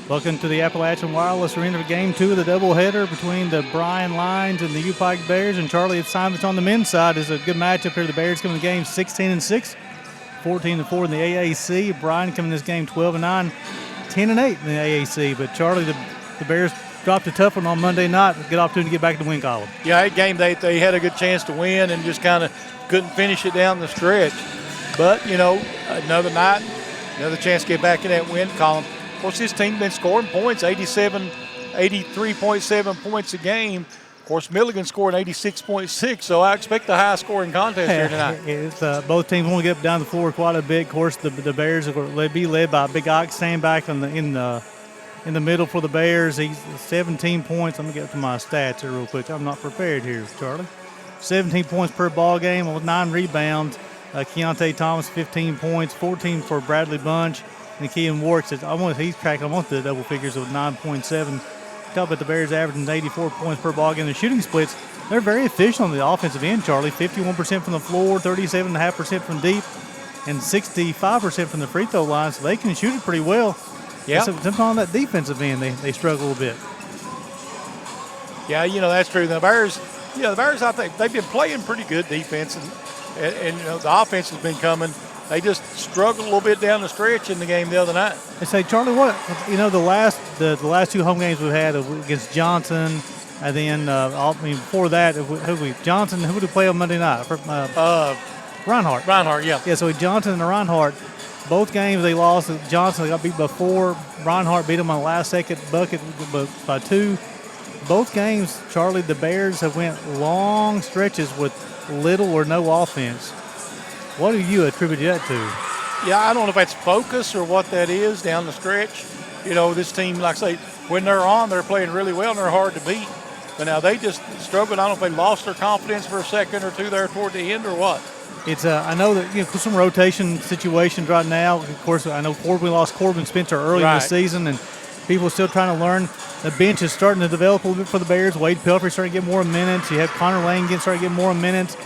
Welcome to the Appalachian Wireless Arena for Game 2 of the doubleheader between the Bryan Lions and the U-Pike Bears. And Charlie, it's time. It's on the men's side. It's a good matchup here. The Bears coming to the game 16-6, 14-4 in the AAC. Bryan coming to this game 12-9, 10-8 in the AAC. But Charlie, the Bears dropped a tough one on Monday night. Good opportunity to get back in the win column. Yeah, that game they had a good chance to win and just kind of couldn't finish it down the stretch. But, another night, another chance to get back in that win column. Of course, this team's been scoring points, 83.7 points a game. Of course, Milligan scored 86.6, so I expect a high-scoring contest here tonight. It's, both teams want to get up down the floor quite a bit. Of course, the Bears will be led by Big Ox Sandback in the middle for the Bears. He's 17 points. Let me get to my stats here real quick. I'm not prepared here, Charlie. 17 points per ball game with 9 rebounds. Keontae Thomas, 15 points, 14 for Bradley Bunch. And Kean Warwick says, he's tracking the double figures with 9.7. Talk about the Bears averaging 84 points per ball game. The shooting splits, they're very efficient on the offensive end, Charlie. 51% from the floor, 37.5% from deep, and 65% from the free throw line. So they can shoot it pretty well. Yeah. Sometimes on that defensive end, they struggle a bit. Yeah, that's true. The Bears, I think they've been playing pretty good defense, and the offense has been coming. They just struggled a little bit down the stretch in the game the other night. I say, Charlie, the last two home games we've had against Johnson, and then before that, Johnson, who did we play on Monday night? Reinhardt. Reinhardt, yeah. Yeah, so Johnson and Reinhardt, both games they lost. Johnson they got beat by 4. Reinhardt beat them on the last second bucket by 2. Both games, Charlie, the Bears have went long stretches with little or no offense. What do you attribute that to? Yeah, I don't know if that's focus or what that is down the stretch. This team, like I say, when they're on, they're playing really well and they're hard to beat. But now they just struggled. I don't know if they lost their confidence for a second or two there toward the end or what. It's I know that some rotation situations right now. Of course, I know we lost Corbin Spencer early in the season, and people are still trying to learn. The bench is starting to develop a little bit for the Bears. Wade Pelfrey's starting to get more minutes. You have Connor Lane starting to get more minutes.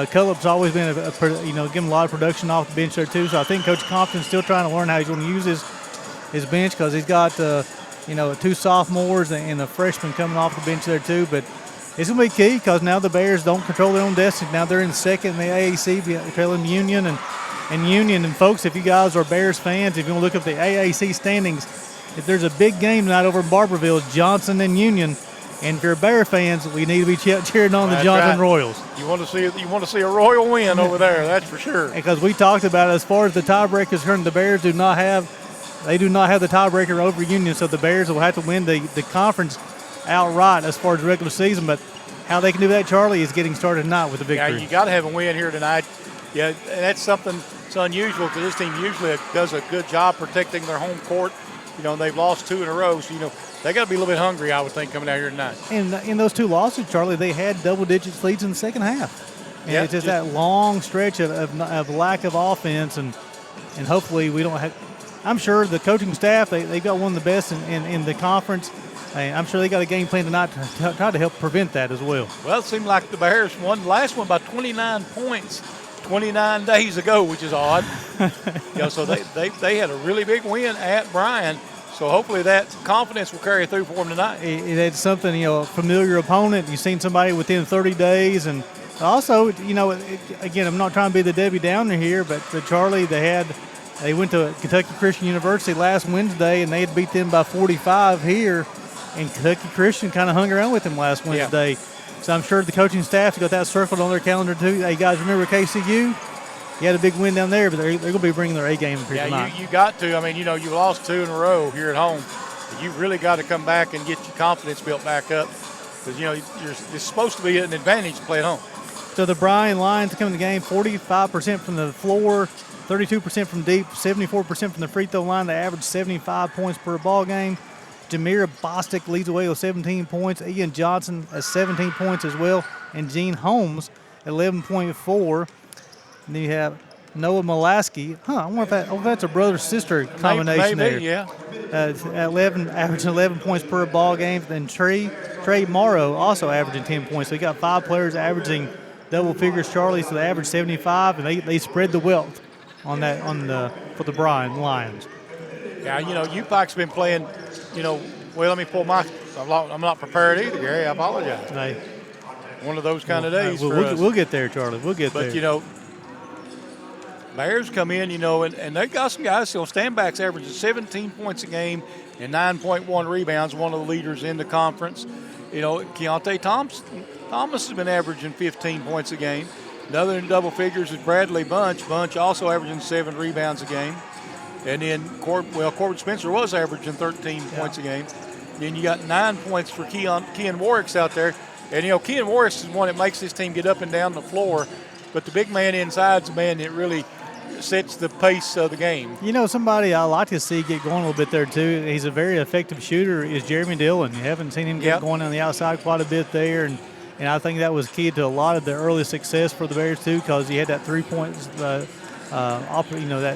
Cullip's always been give him a lot of production off the bench there too. So I think Coach Compton's still trying to learn how he's going to use his bench because he's got 2 sophomores and a freshman coming off the bench there too. But it's going to be key because now the Bears don't control their own destiny. Now they're in second in the AAC, trailing Union and Union. And folks, if you guys are Bears fans, if you want to look up the AAC standings, if there's a big game tonight over in Barberville, Johnson and Union. And if you're Bear fans, we need to be cheering on the Johnson Royals. You want to see a Royal win over there, that's for sure. Because we talked about it, as far as the tiebreaker is concerned, the Bears do not have the tiebreaker over Union, so the Bears will have to win the conference outright as far as regular season. But how they can do that, Charlie, is getting started tonight with a victory. Yeah, you got to have a win here tonight. Yeah, and that's something that's unusual because this team usually does a good job protecting their home court. They've lost 2 in a row, so they got to be a little bit hungry, I would think, coming out here tonight. And in those 2 losses, Charlie, they had double-digit leads in the second half. And it's just that long stretch of lack of offense, and hopefully we don't have – I'm sure the coaching staff, they've got one of the best in the conference. I'm sure they got a game plan tonight to try to help prevent that as well. Well, it seemed like the Bears won the last one by 29 points 29 days ago, which is odd. So they had a really big win at Bryan. So hopefully that confidence will carry through for them tonight. It's something, a familiar opponent. You've seen somebody within 30 days. And also, again, I'm not trying to be the Debbie Downer here, but Charlie, they went to Kentucky Christian University last Wednesday, and they had beat them by 45 here. And Kentucky Christian kind of hung around with them last Wednesday. Yeah. So I'm sure the coaching staff got that circled on their calendar too. Hey, guys, remember KCU? You had a big win down there, but they're going to be bringing their A game here tonight. Yeah, you got to. I mean, you lost 2 in a row here at home. You really got to come back and get your confidence built back up because, it's supposed to be an advantage to play at home. So the Bryan Lions come in the game 45% from the floor, 32% from deep, 74% from the free throw line. They average 75 points per ball game. Jamira Bostic leads away with 17 points. Ian Johnson has 17 points as well. And Gene Holmes at 11.4. And then you have Noah Molaski. I wonder if that's a brother-sister combination maybe, there. Yeah. Averaging 11 points per ball game. Then Trey Morrow also averaging 10 points. So you got 5 players averaging double figures, Charlie. So they average 75, and they spread the wealth for the Bryan Lions. Yeah, U-Pike's been playing well, let me pull my. I'm not prepared either, Gary. I apologize. Hey, One of those kind of days. We'll get there, Charlie. We'll get there. But Bears come in, and they got some guys. Standbacks averaging 17 points a game and 9.1 rebounds, one of the leaders in the conference. Keontae Thomas has been averaging 15 points a game. Another in double figures is Bradley Bunch. Bunch also averaging 7 rebounds a game. And then Corbin Spencer was averaging 13 points a game. Then you got 9 points for Keon Warwick's out there. And, Keon Warwick is one that makes this team get up and down the floor. But the big man inside is the man that really sets the pace of the game. Somebody I like to see get going a little bit there, too. He's a very effective shooter is Jeremy Dillon. You haven't seen him get going on the outside quite a bit there. And I think that was key to a lot of the early success for the Bears, too, because he had that 3 points, that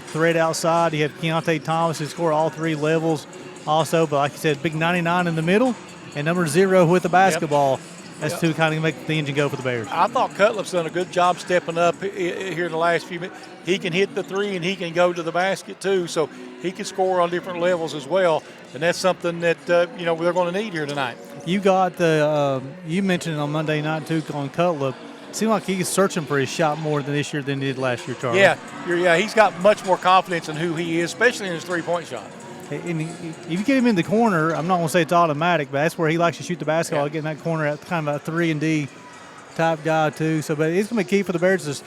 threat outside. He had Keontae Thomas who scored all 3 levels also. But like you said, big 99 in the middle and number 0 with the basketball. That's to kind of make the engine go for the Bears. I thought Cutlip's done a good job stepping up here in the last few minutes. He can hit the 3 and he can go to the basket too, so he can score on different levels as well. And that's something that they're going to need here tonight. You got you mentioned it on Monday night too on Cutlip. It seemed like he's searching for his shot more than this year than he did last year, Charlie. Yeah, he's got much more confidence in who he is, especially in his 3-point shot. And if you get him in the corner, I'm not going to say it's automatic, but that's where he likes to shoot the basketball, get in that corner at kind of a 3-and-D type guy too. So, but it's going to be key for the Bears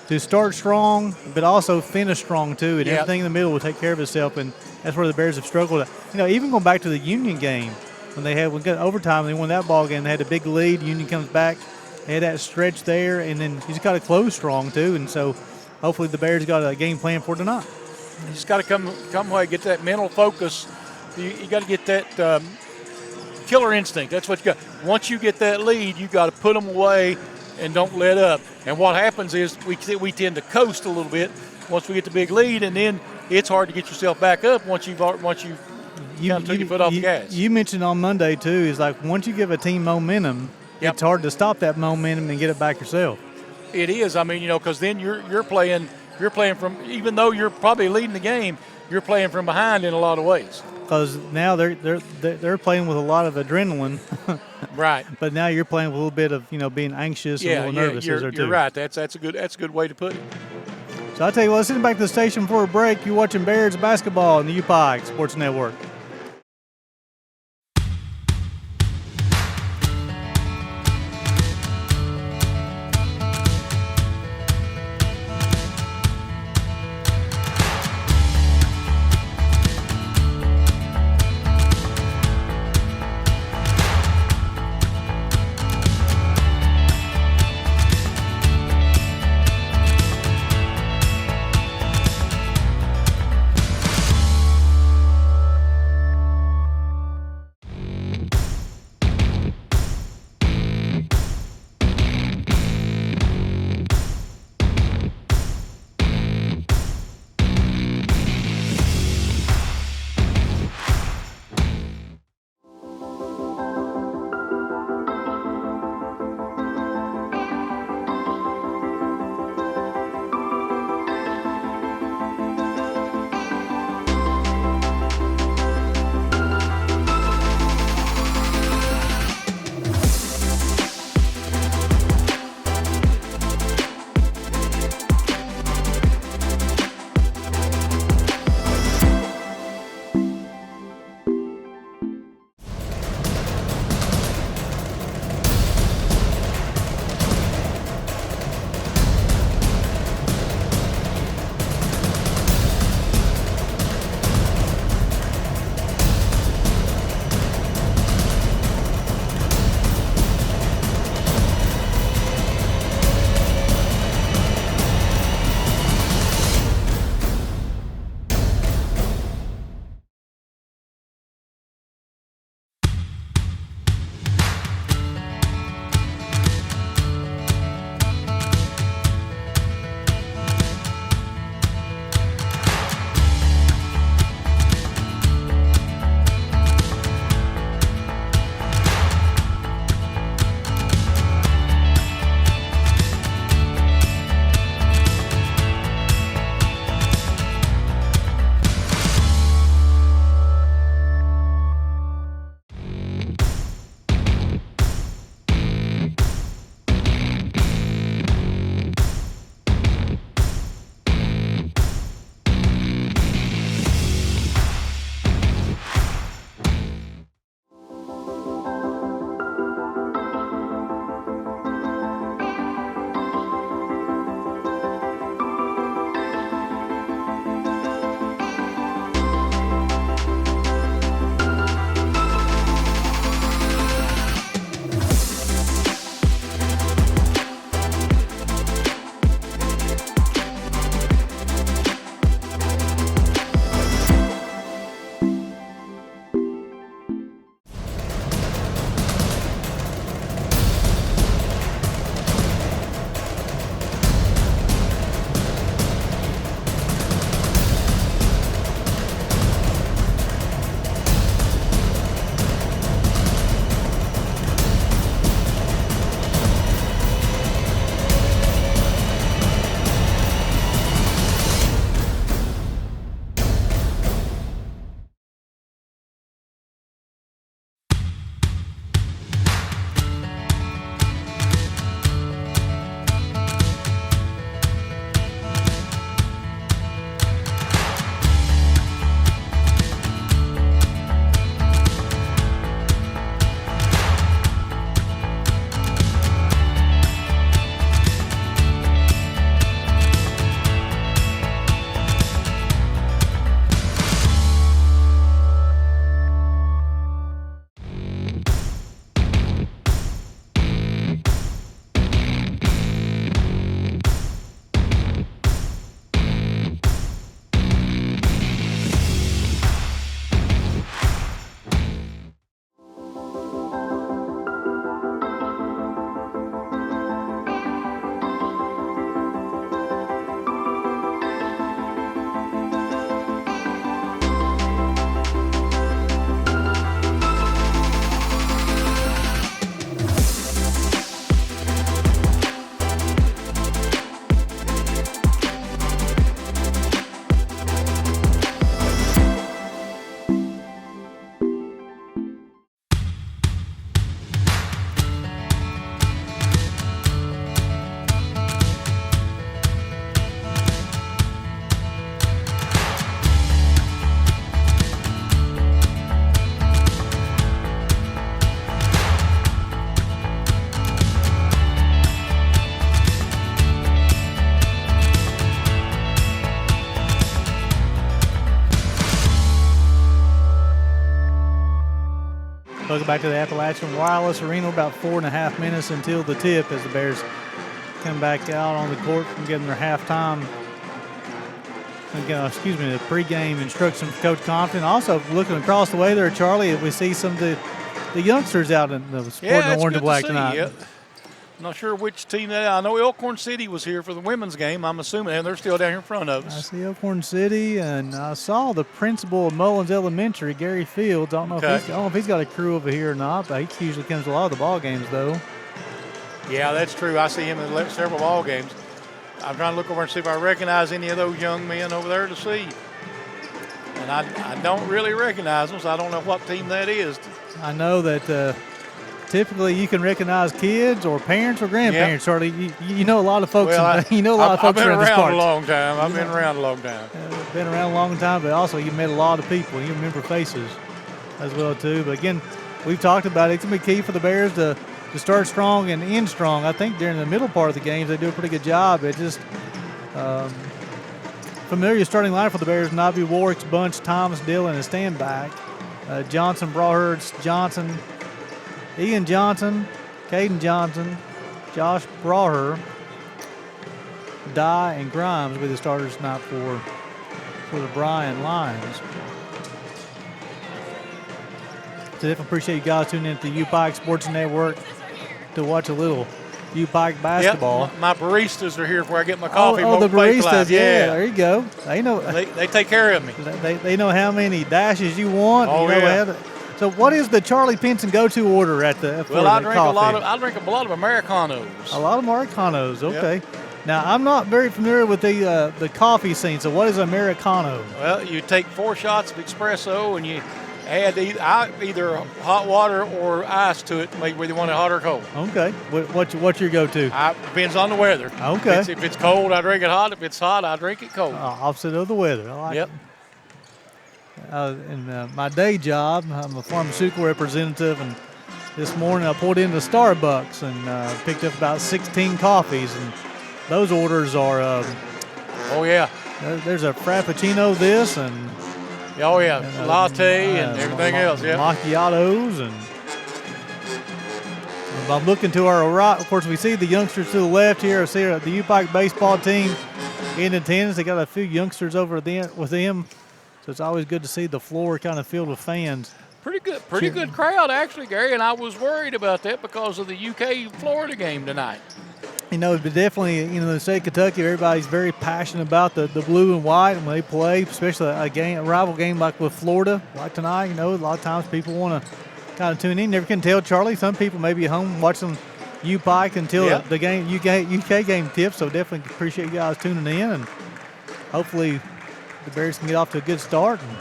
to start strong, but also finish strong too. And everything in the middle will take care of itself. And that's where the Bears have struggled. Even going back to the Union game when they got overtime, and they won that ball game. They had a big lead. Union comes back, they had that stretch there, and then you just got to close strong too. And so, hopefully, the Bears got a game plan for tonight. You just got to come away, get that mental focus. You got to get that killer instinct. That's what you got. Once you get that lead, you got to put them away and don't let up. And what happens is we tend to coast a little bit once we get the big lead, and then it's hard to get yourself back up once you kind of took your foot off the gas. You mentioned on Monday too is like once you give a team momentum, it's hard to stop that momentum and get it back yourself. It is. Because then you're playing. You're playing from, even though you're probably leading the game, you're playing from behind in a lot of ways. Because now they're playing with a lot of adrenaline, right? But now you're playing with a little bit of being anxious and a little nervous. You're right. That's a good way to put it. So I tell you what, let's send back to the station for a break. You're watching Bears basketball on the UPI Sports Network. Welcome back to the Appalachian Wireless Arena. About 4.5 minutes until the tip as the Bears come back out on the court from getting their halftime. The pregame instruction from Coach Compton. Also, looking across the way there, Charlie, we see some of the youngsters out in the sporting orange and black tonight. Yeah. Not sure which team that is. I know Elkhorn City was here for the women's game. I'm assuming, and they're still down here in front of us. I see Elkhorn City, and I saw the principal of Mullins Elementary, Gary Fields. I don't know if he's got a crew over here or not, but he usually comes to a lot of the ball games, though. Yeah, that's true. I see him in several ball games. I'm trying to look over and see if I recognize any of those young men over there to see. And I don't really recognize them, so I don't know what team that is. I know that typically you can recognize kids or parents or grandparents. Yep. Charlie, you know a lot of folks. I've been around a long time. I've been around a long time. Been around a long time, but also you met a lot of people. You remember faces as well, too. But, again, we've talked about it. It's going to be key for the Bears to start strong and end strong. I think during the middle part of the games they do a pretty good job. It just familiar starting lineup for the Bears: Nabi Warwick, Bunch, Thomas, Dillon, and Standback. Johnson, Brawhurst, Johnson, Ian Johnson, Caden Johnson, Josh Brawher, Dye, and Grimes will be the starters tonight for the Bryan Lions. So definitely appreciate you guys tuning in to the U-Pike Sports Network to watch a little U-Pike basketball. Yep, my baristas are here before I get my coffee. Oh, the baristas, yeah, there you go. They know. They take care of me. They know how many dashes you want. Oh, yeah. So what is the Charlie Pinson go-to order at the Well, I drink a lot of Americanos. A lot of Americanos, okay. Yep. Now, I'm not very familiar with the coffee scene, so what is Americano? Well, you take 4 shots of espresso and you add either hot water or ice to it, whether you want it hot or cold. Okay. What's your go-to? Depends on the weather. Okay. If it's cold, I drink it hot. If it's hot, I drink it cold. Opposite of the weather. I like it. In my day job, I'm a pharmaceutical representative, and this morning I pulled into Starbucks and picked up about 16 coffees, and those orders are there's a Frappuccino this and latte and everything else, macchiatos, and I'm looking to our right. Of course, we see the youngsters to the left here. I see the U-Pike baseball team in attendance. They got a few youngsters over there with them. So it's always good to see the floor kind of filled with fans. Pretty good crowd, actually, Gary, and I was worried about that because of the UK-Florida game tonight. But definitely, the state of Kentucky, everybody's very passionate about the blue and white, and when they play, especially a rival game like with Florida, like tonight, a lot of times people want to kind of tune in. Never can tell, Charlie. Some people may be home watching U-Pike until the game UK game tips, so definitely appreciate you guys tuning in, and hopefully the Bears can get off to a good start, and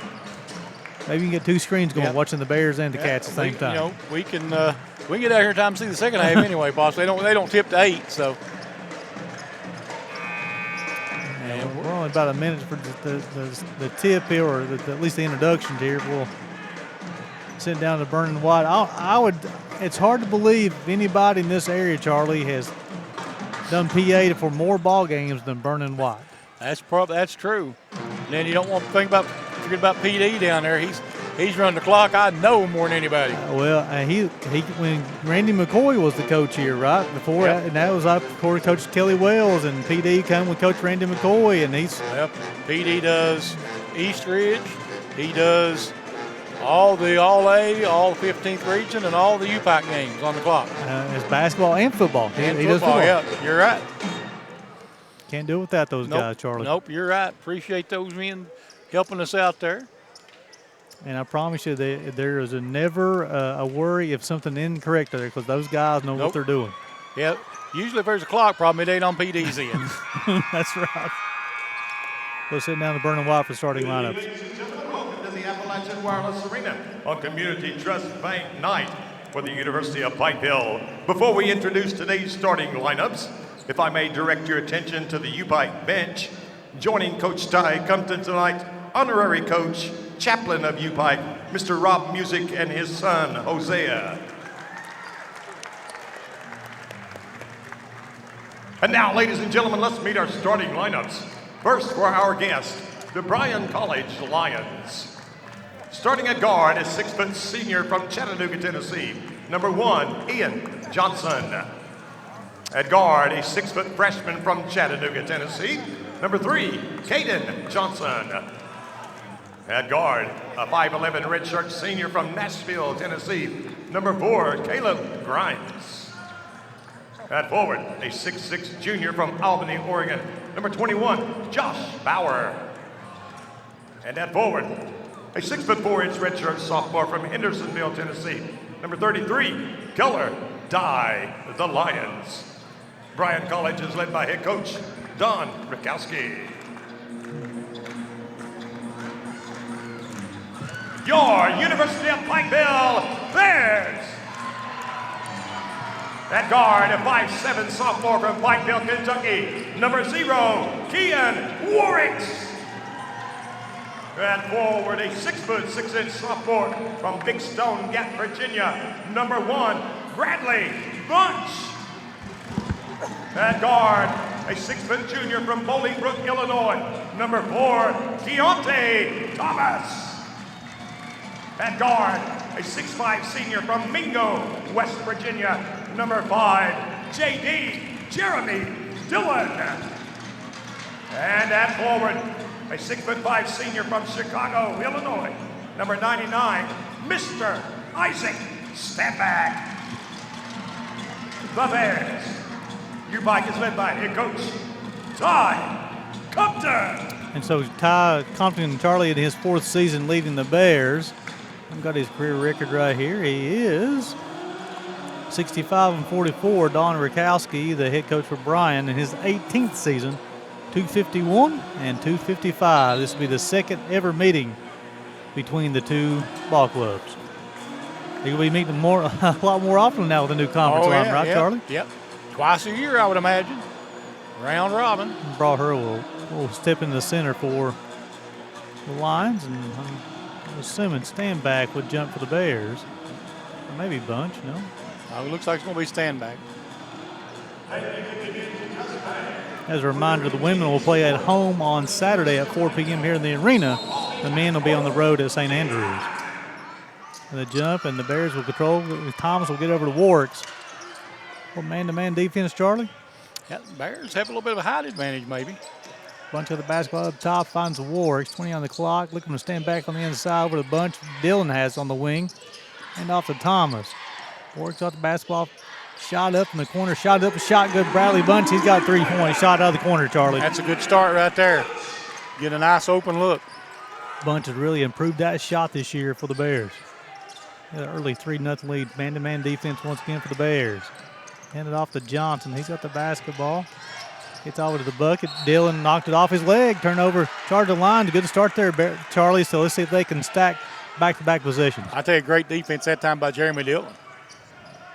maybe you can get 2 screens going, watching the Bears and the Cats at the same time. We can get out here in time to see the second half anyway, boss. They don't tip to 8, so. We're only about a minute for the tip here, or at least the introduction here. We'll sit down to Vernon White. It's hard to believe anybody in this area, Charlie, has done PA for more ball games than Vernon White. That's true. And then you don't want to forget about PD down there. He's running the clock. I know more than anybody. He when Randy McCoy was the coach here, right before, and that was before Coach Kelly Wells, and PD came with Coach Randy McCoy, and PD does East Ridge. He does all the All-A, all the 15th region, and all the U-Pike games on the clock. It's basketball and football. He does football. Yeah, you're right. Can't do it without those guys, Charlie. Nope, you're right. Appreciate those men helping us out there. And I promise you, there is never a worry if something incorrect there, because those guys know what they're doing. Yeah, usually if there's a clock problem, it ain't on PD's end. That's right. We'll sit down to Vernon White for starting lineups. Ladies and gentlemen, welcome to the Appalachian Wireless Arena on Community Trust Bank Night for the University of Pikeville. Before we introduce today's starting lineups, if I may direct your attention to the U-Pike bench, joining Coach Ty Compton tonight, honorary coach, chaplain of U-Pike, Mr. Rob Music, and his son, Hosea. And now, ladies and gentlemen, let's meet our starting lineups. First, for our guest, the Bryan College Lions. Starting at guard is 6' senior from Chattanooga, Tennessee, number 1, Ian Johnson. At guard, a 6' freshman from Chattanooga, Tennessee, number 3, Caden Johnson. At guard, a 5'11" redshirt senior from Nashville, Tennessee, number 4, Caleb Grimes. At forward, a 6'6" junior from Albany, Oregon, number 21, Josh Bauer. And at forward, a 6'4" redshirt sophomore from Hendersonville, Tennessee, number 33, Keller Dye, the Lions. Bryan College is led by head coach Don Rikowski. Your University of Pikeville Bears. At guard, a 5'7" sophomore from Pikeville, Kentucky, number 0, Kian Warricks. At forward, a 6'6" sophomore from Big Stone Gap, Virginia, number 1, Bradley Bunch. At guard, a 6' junior from Bolingbrook, Illinois, number 4, Keontae Thomas. At guard, a 6'5" senior from Mingo, West Virginia, number 5, J.D. Jeremy Dillon. And at forward, a 6'5" senior from Chicago, Illinois, number 99, Mr. Isaac Stanback. The Bears. Your bike is led by head coach Ty Compton. And so Ty Compton and Charlie in his 4th season leading the Bears. I've got his career record right here. He is 65-44. Don Rikowski, the head coach for Bryan, in his 18th season, 251 and 255. This will be the second ever meeting between the two ball clubs. They will be meeting a lot more often now with the new conference line, right, Charlie? Yep. Twice a year, I would imagine. Round robin. Brought her a little step in the center for the Lions, and I'm assuming Stanback would jump for the Bears. Or maybe Bunch, no? It looks like it's going to be Stanback. As a reminder, the women will play at home on Saturday at 4 p.m. here in the arena. The men will be on the road at St. Andrews. And the jump, and the Bears will control. Thomas will get over to Warricks. Well, man-to-man defense, Charlie. Yeah, the Bears have a little bit of a height advantage, maybe. Bunch of the basketball up top, finds Warricks, 20 on the clock, looking to stand back on the inside over the Bunch Dillon has on the wing. And off to Thomas. Warricks off the basketball, shot up in the corner, shot up, a shot good. Bradley Bunch, he's got 3 points, shot out of the corner, Charlie. That's a good start right there. Get a nice open look. Bunch has really improved that shot this year for the Bears. Got an early 3-0 lead. Man-to-man defense once again for the Bears. Handed off to Johnson. He's got the basketball. Gets over to the bucket. Dillon knocked it off his leg. Turnover. Charge the line. Good start there, Charlie. So let's see if they can stack back-to-back possessions. I tell you, great defense that time by Jeremy Dillon.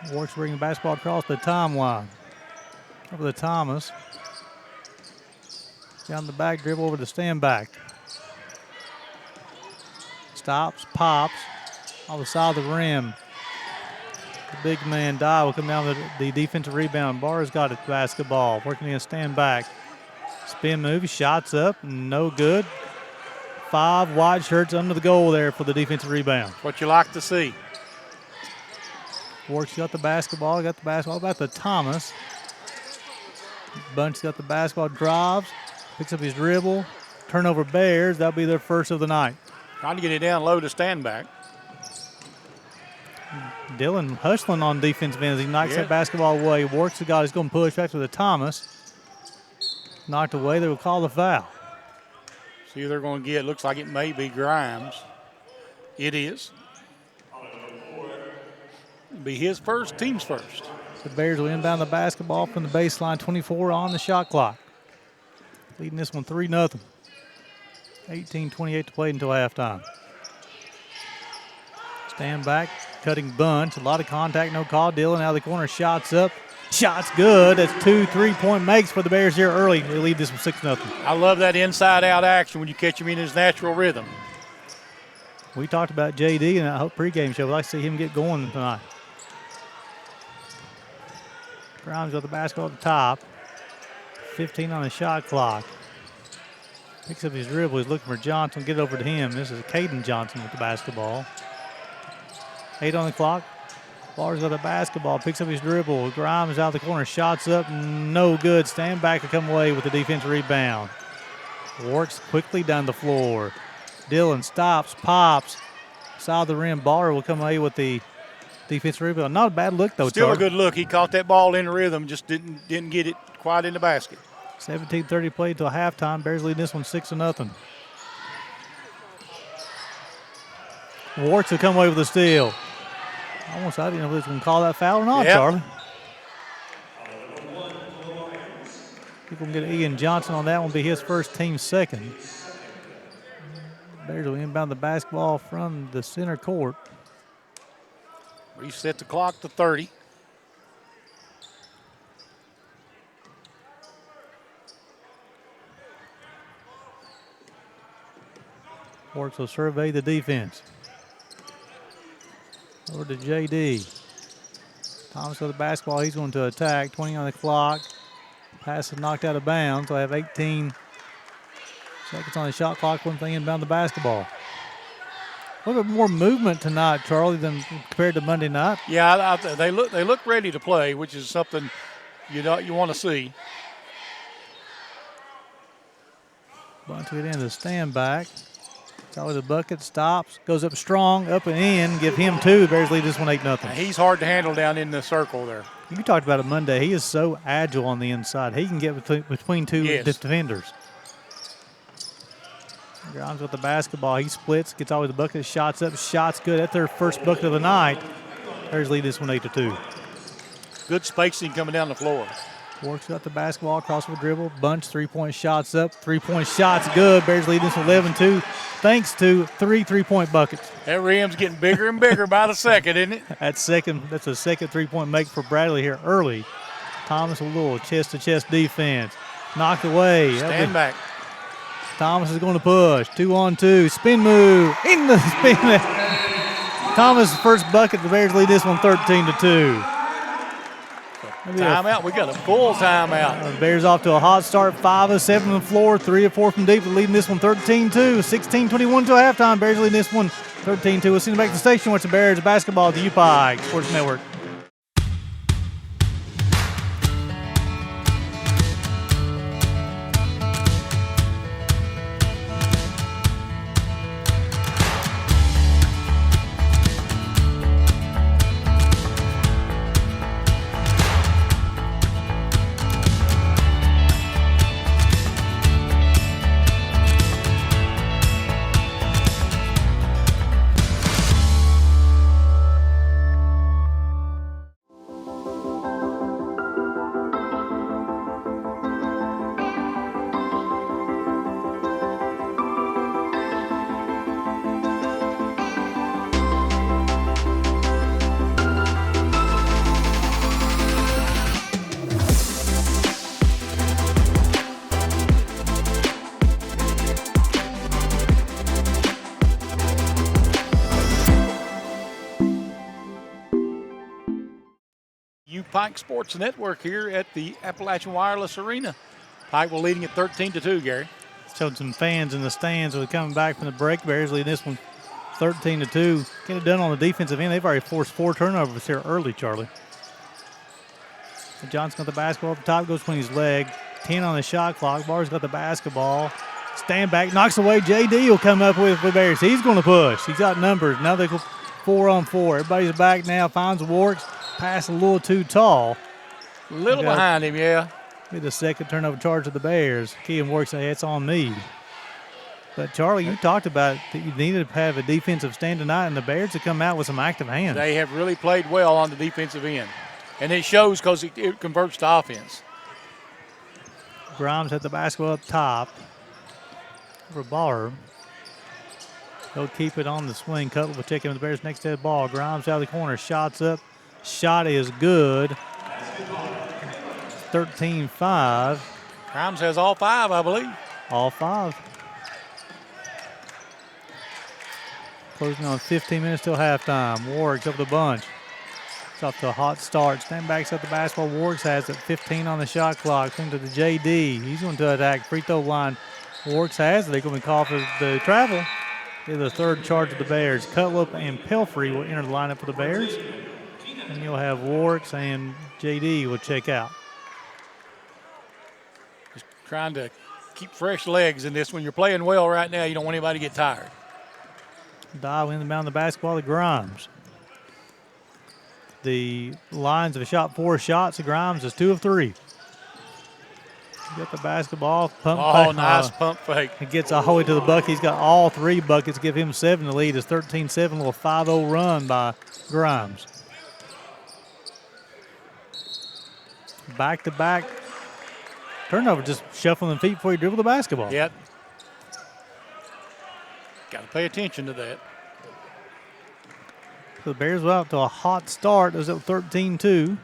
Warricks bringing the basketball across the timeline. Over to Thomas. Down the back, dribble over to Stanback. Stops, pops. On the side of the rim. The big man, Dye, will come down the defensive rebound. Barr's got it, basketball. Working against Stanback. Spin move, shots up, no good. 5 white shirts under the goal there for the defensive rebound. What you like to see. Warricks got the basketball, back to Thomas. Bunch got the basketball, drives, picks up his dribble. Turnover Bears, that'll be their first of the night. Trying to get it down low to Stanback. Dillon hustling on defensive end as he knocks that basketball away. Warricks the guy who's going to push back to the Thomas. Knocked away, they will call the foul. See who they're going to get. Looks like it may be Grimes. It is. It'll be his first, team's first. The Bears will inbound the basketball from the baseline, 24 on the shot clock. Leading this one 3-0. 18-28 to play until halftime. Stanback, cutting Bunch. A lot of contact, no call. Dillon out of the corner, shots up. Shots good. That's 2 3-point makes for the Bears here early. They lead this one 6-0. I love that inside-out action when you catch him in his natural rhythm. We talked about JD in that pregame show. We'd like to see him get going tonight. Grimes got the basketball at the top. 15 on the shot clock. Picks up his dribble. He's looking for Johnson. Get it over to him. This is Caden Johnson with the basketball. 8 on the clock. Barr's got the basketball. Picks up his dribble. Grimes out the corner. Shots up. No good. Stand back to come away with the defensive rebound. Works quickly down the floor. Dillon stops, pops. Side of the rim. Barr will come away with the defensive rebound. Not a bad look, though, Still Charlie. a good look. He caught that ball in rhythm, just didn't get it quite in the basket. 17:30 played till halftime. Bears leading this one 6-0. Warts will come away with a steal. Almost, I didn't know if he was going to call that foul or not, Yep. Charlie. We're going to get Ian Johnson on that one. Be his first, team second. Bears will inbound the basketball from the center court. Reset the clock to 30. Works will survey the defense. Over to J.D. Thomas with the basketball. He's going to attack. 20 on the clock. Pass is knocked out of bounds. So I have 18 seconds on the shot clock. One thing inbound the basketball. A little bit more movement tonight, Charlie, than compared to Monday night. Yeah, they look ready to play, which is something you want to see. Bunch it in the stand back. Charlie the bucket stops, goes up strong, up and in. Give him 2. The Bears lead this one 8-0. He's hard to handle down in the circle there. You talked about it Monday. He is so agile on the inside. He can get between two defenders. Grimes with the basketball. He splits, gets all the bucket, shots up, shots good. That's their first bucket of the night. Bears lead this one 8-2. Good spacing coming down the floor. Works out the basketball, across the dribble, bunch, 3-point shots up, 3-point shots good. Bears lead this 11-2, thanks to 3 3-point buckets. That rim's getting bigger and bigger by the second, isn't it? That's a second 3-point make for Bradley here early. Thomas a little chest-to-chest defense. Knocked away. Stand back. Thomas is going to push. 2-on-2. Spin move. In the spin. Thomas' first bucket. The Bears lead this one 13-2. Timeout. We got a full timeout. The Bears off to a hot start. 5 of 7 on the floor. 3 of 4 from deep. Leading this one 13-2. 16-21 till halftime. Bears leading this one 13-2. We'll send it back to the station. Watch the Bears basketball at the UPI Sports Network. Pike Sports Network here at the Appalachian Wireless Arena. Pike will leading at 13-2, Gary. Showed some fans in the stands with coming back from the break. Bears leading this one 13-2. Get it done on the defensive end. They've already forced 4 turnovers here early, Charlie. Johnson got the basketball at the top, goes between his leg. 10 on the shot clock. Barr's got the basketball. Stand back, knocks away. J.D. will come up with Bears. He's going to push. He's got numbers. Now they go 4-on-4. Everybody's back now. Finds Warks. Pass a little too tall. A little behind him, yeah. Be the second turnover charge of the Bears. Keegan Warks say it's on me. But, Charlie, you talked about that you needed to have a defensive stand tonight, and the Bears have come out with some active hands. They have really played well on the defensive end. And it shows because it converts to offense. Grimes had the basketball up top for Barr. He'll keep it on the swing. Cutler will check in with the Bears next to the ball. Grimes out of the corner. Shots up. Shot is good. 13-5. Grimes has all 5, I believe. All 5. Closing on 15 minutes till halftime. Warwick's up the bunch. It's off to a hot start. Stand backs at the basketball. Warwick has it. 15 on the shot clock. Into the J.D. He's going to attack. Free throw line. Warks has it. They're going to be called for the travel. They're the third charge of the Bears. Cutlip and Pelfrey will enter the lineup for the Bears. And you'll have Warks and JD will check out. Just trying to keep fresh legs in this. When you're playing well right now, you don't want anybody to get tired. Dial inbound the basketball to Grimes. The Lions have shot 4 shots. Grimes is 2 of 3. Get the basketball. Pump fake. Nice pump fake. He gets all the way to the bucket. He's got all 3 buckets. Give him 7 to lead. It's 13-7. A little 5-0 run by Grimes. Back-to-back turnover. Just shuffling the feet before you dribble the basketball. Yep. Got to pay attention to that. So the Bears went out to a hot start. It was at 13-2.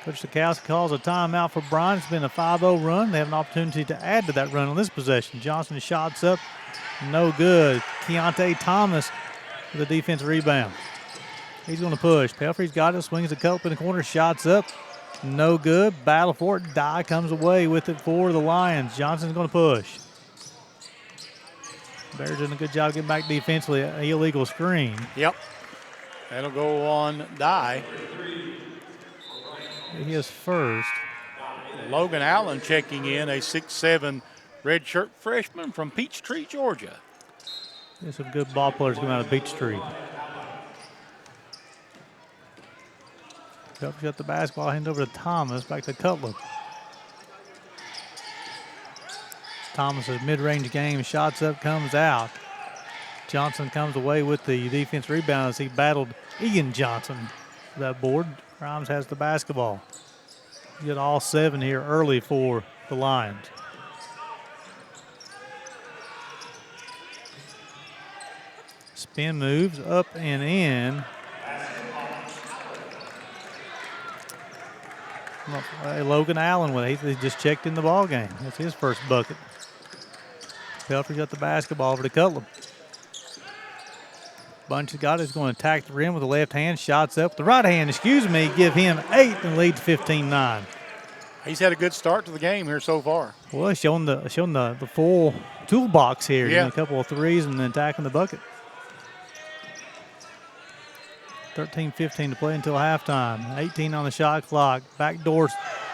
Coach Sikowski calls a timeout for Bryan. It's been a 5-0 run. They have an opportunity to add to that run on this possession. Johnson shots up. No good. Keontae Thomas with a defensive rebound. He's going to push. Pelfrey's got it. Swings the cup in the corner. Shots up. No good. Battle for it. Dye comes away with it for the Lions. Johnson's going to push. Bears doing a good job getting back defensively. An illegal screen. Yep. That'll go on Dye. He is first. Logan Allen checking in, a 6'7" redshirt freshman from Peachtree, Georgia. There's some good ball players coming out of Peachtree. Cup got the basketball, hand over to Thomas, back to Cutler. Thomas's mid-range game, shots up, comes out. Johnson comes away with the defense rebound as he battled Ian Johnson for that board. Grimes has the basketball. You get all 7 here early for the Lions. Spin moves up and in. Logan Allen with it. He just checked in the ball game. That's his first bucket. Pelfrey got the basketball over to Cutler. Bunch has got it. He's going to attack the rim with the left hand. Shots up. The right hand, give him 8 and leads 15-9. He's had a good start to the game here so far. Well, showing the full toolbox here. Yeah. A couple of threes and then attacking the bucket. 13-15 to play until halftime. 18 on the shot clock. Backdoor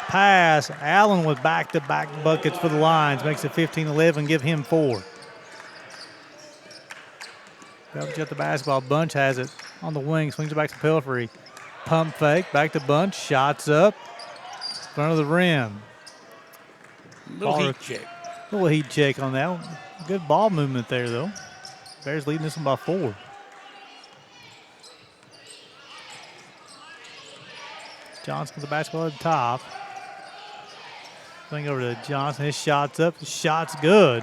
pass. Allen with back-to-back buckets for the Lions. Makes it 15-11. Give him 4. Pelfrey got the basketball. Bunch has it on the wing. Swings it back to Pelfrey. Pump fake. Back to Bunch. Shots up. Front of the rim. Little heat check on that one. Good ball movement there, though. Bears leading this one by 4. Johnson with the basketball at the top. Swing over to Johnson. His shot's up. His shot's good.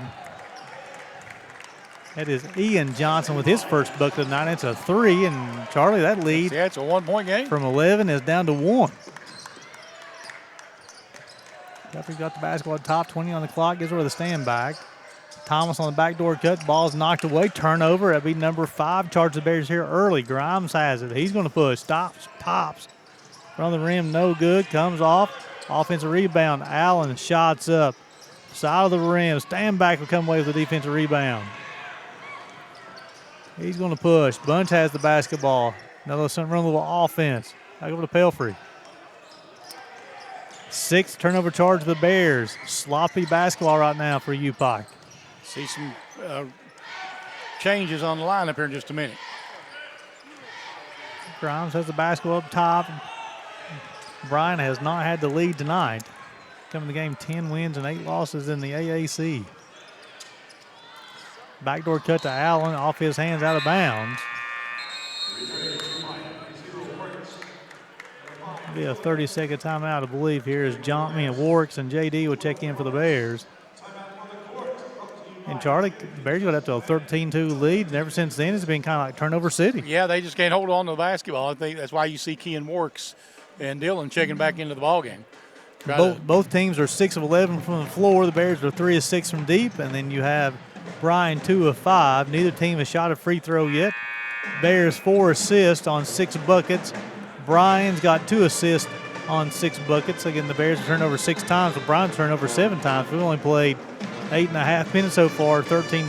That is Ian Johnson with his first bucket of the night. It's a 3, and Charlie, that lead it's a 1-point game. from 11 is down to 1. Pelfrey's got the basketball at the top, 20 on the clock, gives away the stand back. Thomas on the backdoor cut, ball's knocked away, turnover. That'd be number 5. Charge the Bears here early. Grimes has it. He's going to push, stops, pops. Front of the rim, no good, comes off. Offensive rebound, Allen shots up. Side of the rim, stand back will come away with the defensive rebound. He's going to push. Bunch has the basketball. Another run a little offense. Back over to Pelfrey. 6th turnover charge of the Bears. Sloppy basketball right now for UPike. See some changes on the lineup here in just a minute. Grimes has the basketball up top. Bryan has not had the lead tonight. Coming to the game, 10 wins and 8 losses in the AAC. Backdoor cut to Allen, off his hands, out of bounds. Be a 30-second timeout, I believe, here as Warks and JD will check in for the Bears. And Charlie, the Bears got up to a 13-2 lead, and ever since then it's been kind of like turnover city. Yeah, they just can't hold on to the basketball. I think that's why you see Kean Warks and Dillon checking back into the ballgame. Both teams are 6 of 11 from the floor. The Bears are 3 of 6 from deep, and then you have Bryan 2 of 5. Neither team has shot a free throw yet. Bears 4 assists on 6 buckets. Bryan's got 2 assists on 6 buckets. Again, the Bears have turned over 6 times, but Bryan's turned over 7 times. We've only played 8.5 minutes so far, 13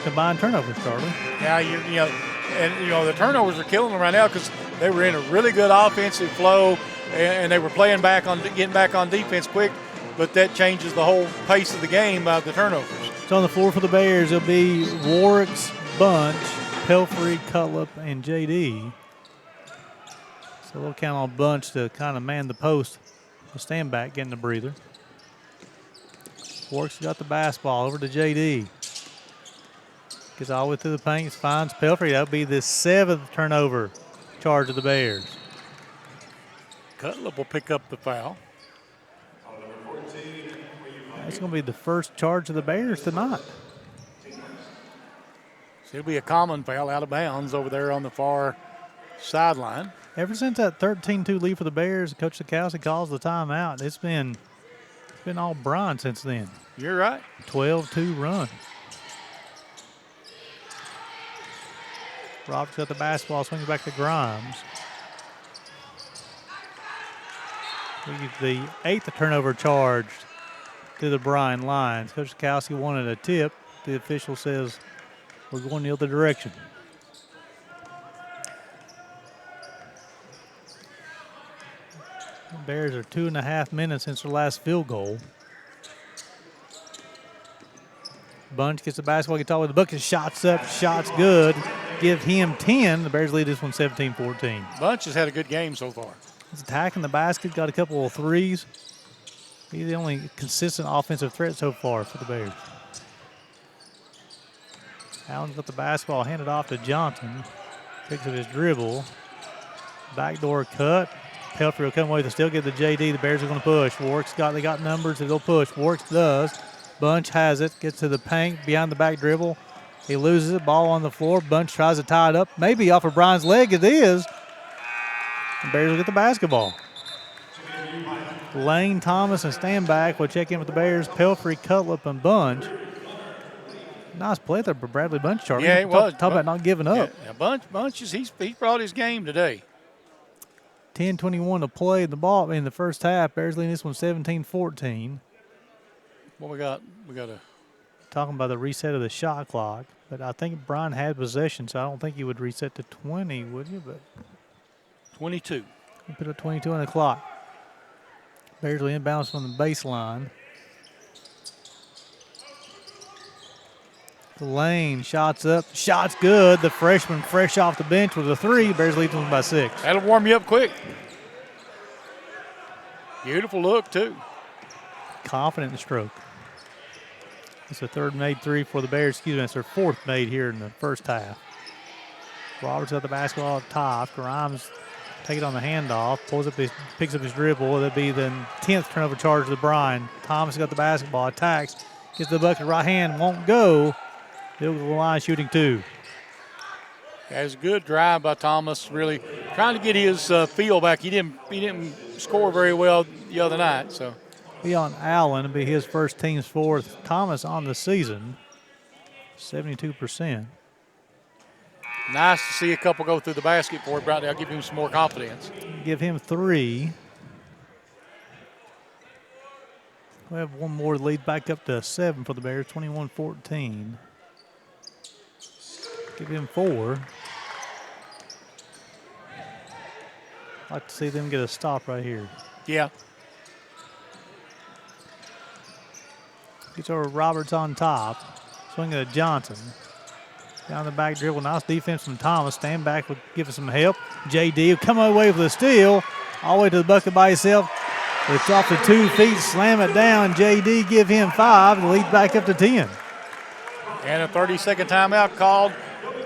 combined turnovers, Charlie. Yeah, the turnovers are killing them right now because they were in a really good offensive flow and they were getting back on defense quick, but that changes the whole pace of the game by the turnovers. So on the floor for the Bears, it'll be Warwick's, Bunch, Pelfrey, Cutlip, and JD. So we'll count on Bunch to kind of man the post, the stand back, getting the breather. Warwick's got the basketball over to JD. Gets all the way through the paint, finds Pelfrey. That'll be the 7th turnover charge of the Bears. Cutlip will pick up the foul. That's going to be the first charge of the Bears tonight. So it'll be a common foul out of bounds over there on the far sideline. Ever since that 13-2 lead for the Bears, Coach Sikowski calls the timeout. It's been all Bryan since then. You're right. 12-2 run. Roberts got the basketball, swings back to Grimes. We get the 8th turnover charged to the Bryan Lions. Coach Sikowski wanted a tip. The official says we're going the other direction. The Bears are 2.5 minutes since their last field goal. Bunch gets the basketball, gets all the way to the bucket, shots up, shots good. Give him 10. The Bears lead this one 17-14. Bunch has had a good game so far. He's attacking the basket, got a couple of threes. He's the only consistent offensive threat so far for the Bears. Allen's got the basketball, handed off to Johnson. Picks up his dribble. Backdoor cut. Pelfrey will come away with the steal, get the JD. The Bears are going to push. They got numbers to go push. Warwick does. Bunch has it, gets to the paint, behind the back dribble. He loses it, ball on the floor. Bunch tries to tie it up. Maybe off of Bryan's leg, it is. The Bears will get the basketball. Lane, Thomas, and Standback will check in with the Bears. Pelfrey, Cutlip, and Bunch. Nice play there for Bradley Bunch, Charlie. Yeah, it was. Talk about not giving up. Yeah, Bunch, he brought his game today. 10:21 to play in the first half. Bears leading this one 17-14. What we got? We got a talking about the reset of the shot clock, but I think Bryan had possession, so I don't think he would reset to 20, would you? But 22. You put a 22 on the clock. Bears will inbounds from the baseline. Lane shots up, shots good. The freshman fresh off the bench with a 3. Bears lead them by 6. That'll warm you up quick. Beautiful look, too. Confident in the stroke. It's the 3rd made 3 for the Bears. Excuse me, it's their 4th made here in the first half. Roberts got the basketball up top. Grimes take it on the handoff, picks up his dribble. That'll be the 10th turnover charge to Bryan. Thomas got the basketball, attacks, gets the bucket, right hand, won't go. He'll go to the line shooting 2. That was a good drive by Thomas, really trying to get his feel back. He didn't score very well the other night, so. Be on Allen. It'll be his first team's 4th. Thomas on the season, 72%. Nice to see a couple go through the basket for him right now. Give him some more confidence. Give him 3. We have one more lead back up to 7 for the Bears, 21-14. Give him 4. I'd like to see them get a stop right here. Yeah. Gets over Roberts on top. Swinging to Johnson. Down the back dribble. Nice defense from Thomas. Stand back will give us some help. JD will come away with a steal. All the way to the bucket by himself. It's off the 2 feet. Slam it down. JD give him 5. The lead back up to 10. And a 30-second timeout called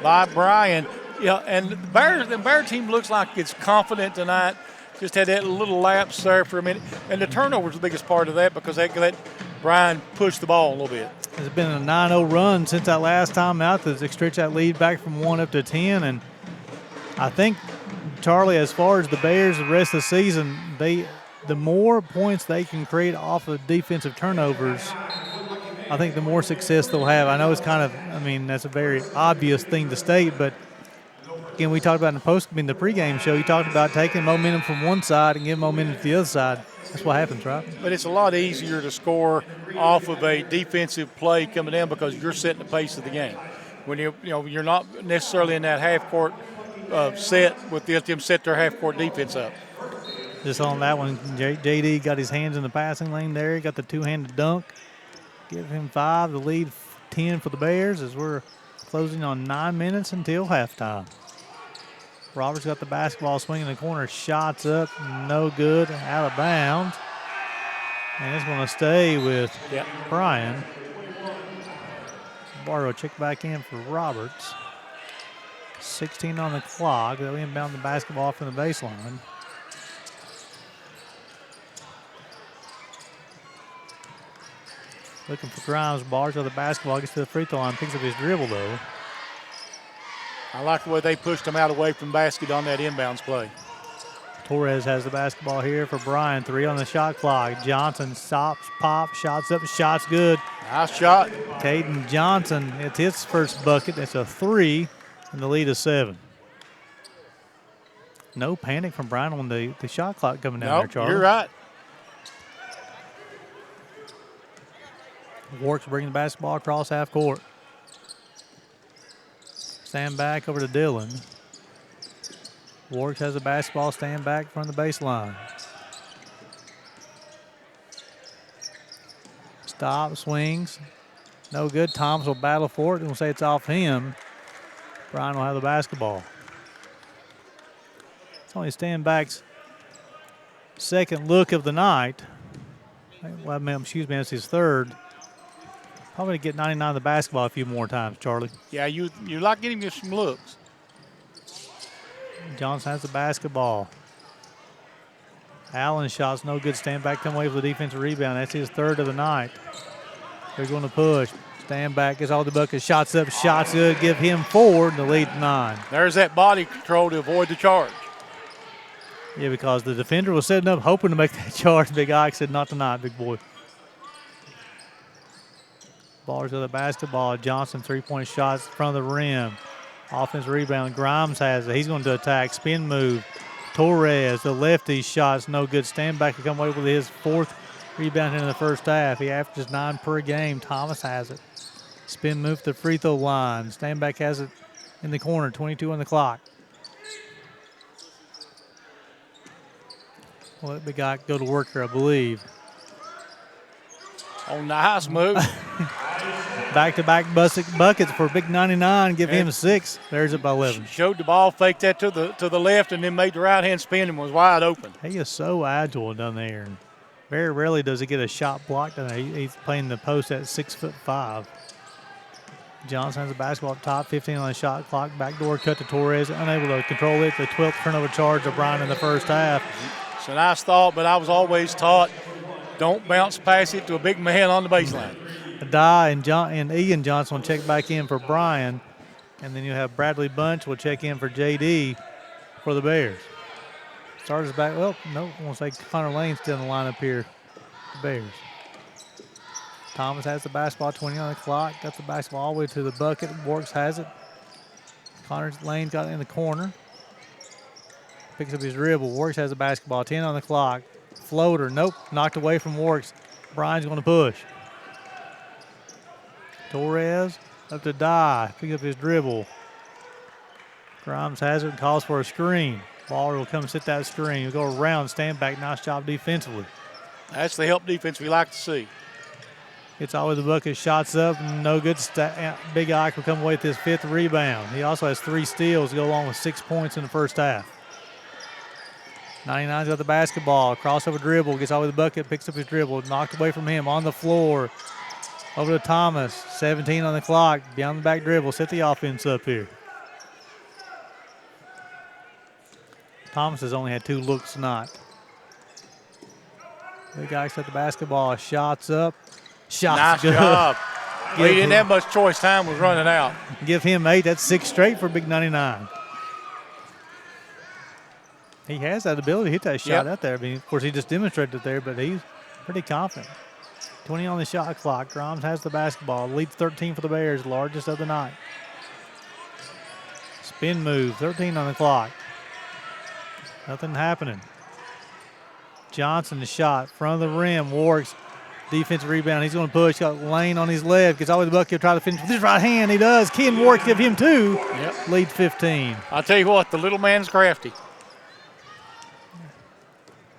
by Bryan. Yeah, and the Bear team looks like it's confident tonight. Just had that little lapse there for a minute. And the turnover was the biggest part of that because they let Bryan push the ball a little bit. It's been a 9-0 run since that last time out to stretch that lead back from 1 up to 10. And I think, Charlie, as far as the Bears the rest of the season, the more points they can create off of defensive turnovers, I think the more success they'll have. I know it's kind of, that's a very obvious thing to state, but again, we talked about in the pregame show, you talked about taking momentum from one side and giving momentum to the other side. That's what happens, right? But it's a lot easier to score off of a defensive play coming in because you're setting the pace of the game. When you're not necessarily in that half court set with them set their half court defense up. Just on that one, JD got his hands in the passing lane there. He got the two-handed dunk. Give him 5, the lead 10 for the Bears as we're closing on 9 minutes until halftime. Roberts got the basketball swinging in the corner. Shots up, no good, out of bounds. And it's going to stay with Bryan. Barrow check back in for Roberts. 16 on the clock. They'll inbound the basketball from the baseline. Looking for Grimes. Bars of the basketball. Gets to the free throw line. Picks up his dribble, though. I like the way they pushed him out away from basket on that inbounds play. Torres has the basketball here for Bryan. 3 on the shot clock. Johnson stops, pops, shots up, shots good. Nice shot. Caden Johnson, it's his first bucket. It's a 3, and the lead is 7. No panic from Bryan on the shot clock coming down there, Charlie. You're right. Warwick's bringing the basketball across half court. Stand back over to Dillon. Warwick has the basketball, stand back from the baseline. Stop, swings. No good. Thomas will battle for it. We'll say it's off him. Bryan will have the basketball. It's only stand back's second look of the night. Well, excuse me, that's his third. Probably get 99 the basketball a few more times, Charlie. Yeah, you like getting him some looks. Johnson has the basketball. Allen's shot's no good. Stand back, come away with the defensive rebound. That's his third of the night. They're going to push. Stand back, gets all the buckets. Shots up, shots good. Give him 4, and the lead 9. There's that body control to avoid the charge. Yeah, because the defender was setting up hoping to make that charge. Big Ike said, not tonight, big boy. Bars of the basketball. Johnson, 3-point shots in front of the rim. Offensive rebound. Grimes has it. He's going to attack. Spin move. Torres, the lefty shots, no good. Stand back to come away with his 4th rebound in the first half. He averages 9 per game. Thomas has it. Spin move to the free throw line. Stand back has it in the corner. 22 on the clock. We'll let Big Ike go to work here, I believe. Oh, nice move. Back-to-back buckets for Big 99. Give him 6. There's it by 11. Showed the ball, faked that to the left, and then made the right-hand spin and was wide open. He is so agile down there. And very rarely does he get a shot blocked down there. He's playing the post at 6'5". Johnson has the basketball up top, 15 on the shot clock. Backdoor cut to Torres, unable to control it. The 12th turnover charge of Bryan in the first half. It's a nice thought, but I was always taught don't bounce past it to a big man on the baseline. Adai and Ian Johnson will check back in for Bryan. And then you have Bradley Bunch will check in for JD for the Bears. Starters back. Well, no, I want to say Connor Lane's still in the lineup here. The Bears. Thomas has the basketball, 20 on the clock. Got the basketball all the way to the bucket. Warks has it. Connor Lane's got it in the corner. Picks up his dribble. Warks has the basketball, 10 on the clock. Floater, nope, knocked away from Warks. Bryan's going to push. Torres up to Die. Pick up his dribble. Grimes has it and calls for a screen. Baller will come sit that screen. He'll go around, stand back. Nice job defensively. That's the help defense we like to see. Gets all the way to the bucket, shots up, no good. Big Ike will come away with his 5th rebound. He also has 3 steals to go along with 6 points in the first half. 99's got the basketball. Crossover dribble, gets all the way to the bucket, picks up his dribble. Knocked away from him on the floor. Over to Thomas, 17 on the clock. Beyond the back dribble, set the offense up here. Thomas has only had 2 looks tonight. Big Ike's got the basketball. Shots up. Shots nice good. Job. He didn't have much choice. Time was running out. Give him 8. That's 6 straight for Big 99. He has that ability to hit that shot out there. I mean, of course, he just demonstrated it there, but he's pretty confident. 20 on the shot clock. Grimes has the basketball. Lead 13 for the Bears, largest of the night. Spin move, 13 on the clock. Nothing happening. Johnson, the shot, front of the rim, Warwick's defensive rebound. He's going to push. Got Lane on his left. Gets all the way to the bucket. He'll try to finish with his right hand. He does. Ken Warwick give him 2. Yep. Lead 15. I'll tell you what, the little man's crafty.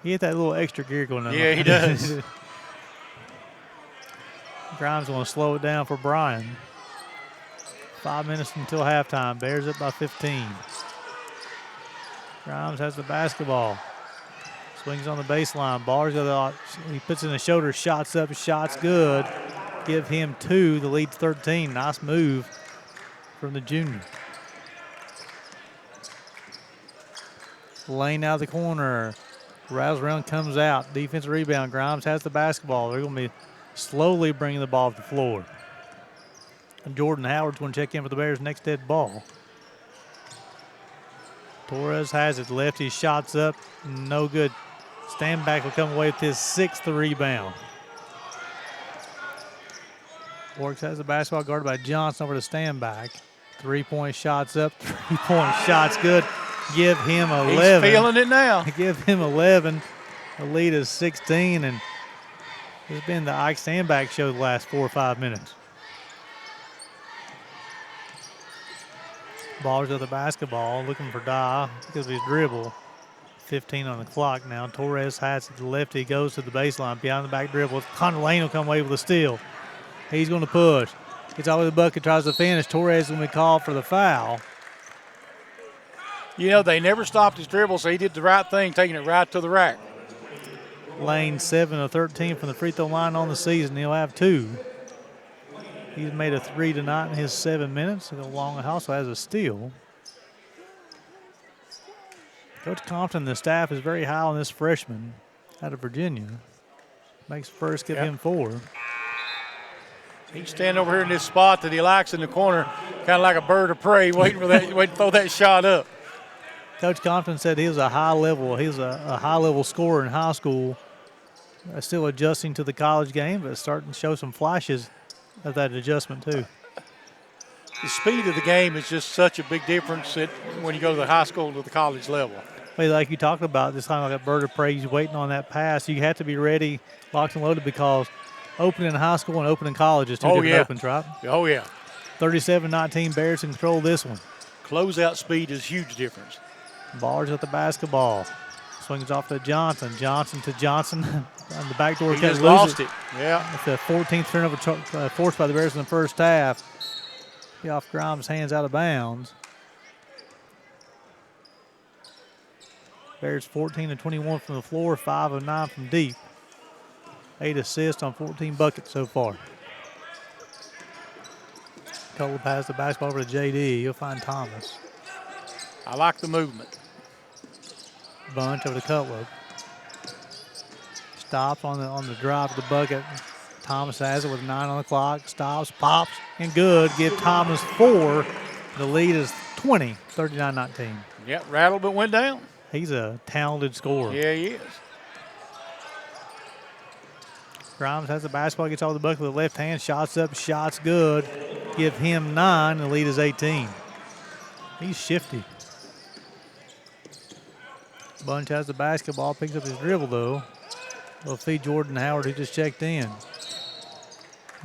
He hit that little extra gear going on. Yeah, he does. Grimes want to slow it down for Bryan. 5 minutes until halftime. Bears up by 15. Grimes has the basketball. Swings on the baseline. Ballers go the, he puts in the shoulder, shots up, shots good. Give him 2. The lead's 13. Nice move from the junior. Lane out of the corner. Rattles around, comes out. Defensive rebound. Grimes has the basketball. They're going to be slowly bringing the ball to the floor. And Jordan Howard's going to check in for the Bears' next dead ball. Torres has it. Lefty shots up. No good. Standback will come away with his 6th rebound. Works has the basketball guarded by Johnson over to Standback. 3-point shots up. 3-point shots good. Give him 11. He's feeling it now. Give him 11. The lead is 16, and it's been the Ike Standback show the last 4 or 5 minutes. Ballers of the basketball, looking for Dye because of his dribble. 15 on the clock now. Torres has it to the lefty, goes to the baseline, behind the back dribble. Connor Lane will come away with a steal. He's going to push. Gets all the way to the bucket, tries to finish. Torres is going to be called for the foul. You know, they never stopped his dribble, so he did the right thing, taking it right to the rack. Lane 7 of 13 from the free throw line on the season. He'll have 2. He's made a 3 tonight in his 7 minutes. He'll go long and also has a steal. Coach Compton, the staff is very high on this freshman out of Virginia. Makes first, give him 4. He's standing over here in this spot that he likes in the corner, kind of like a bird of prey, waiting for that, waiting to throw that shot up. Coach Compton said he was a high level scorer in high school. Still adjusting to the college game, but starting to show some flashes of that adjustment too. The speed of the game is just such a big difference when you go to the high school to the college level. Well, like you talked about, this kind of like a bird of prey. He's waiting on that pass. You have to be ready, locked and loaded, because opening in high school and opening in college is two different opens, right? Oh, yeah. 37-19, Bears in control of this one. Closeout speed is a huge difference. Ballers with the basketball. Swings off to Johnson. Johnson to Johnson. On the back door. He just lost it. Yeah. It's the 14th turnover forced by the Bears in the first half. Be off Grimes' hands, out of bounds. Bears 14 of 21 from the floor, 5 of 9 from deep. 8 assists on 14 buckets so far. Cutler passes the basketball over to JD. You'll find Thomas. I like the movement. Bunch over to Cutler. Stops on the drive to the bucket. Thomas has it with 9 on the clock. Stops, pops, and good. Give Thomas 4. The lead is 20, 39-19. Yeah, rattled but went down. He's a talented scorer. Yeah, he is. Grimes has the basketball, gets all the bucket with the left hand. Shots up, shots good. Give him 9. The lead is 18. He's shifty. Bunch has the basketball, picks up his dribble though. Will feed Jordan Howard, who just checked in.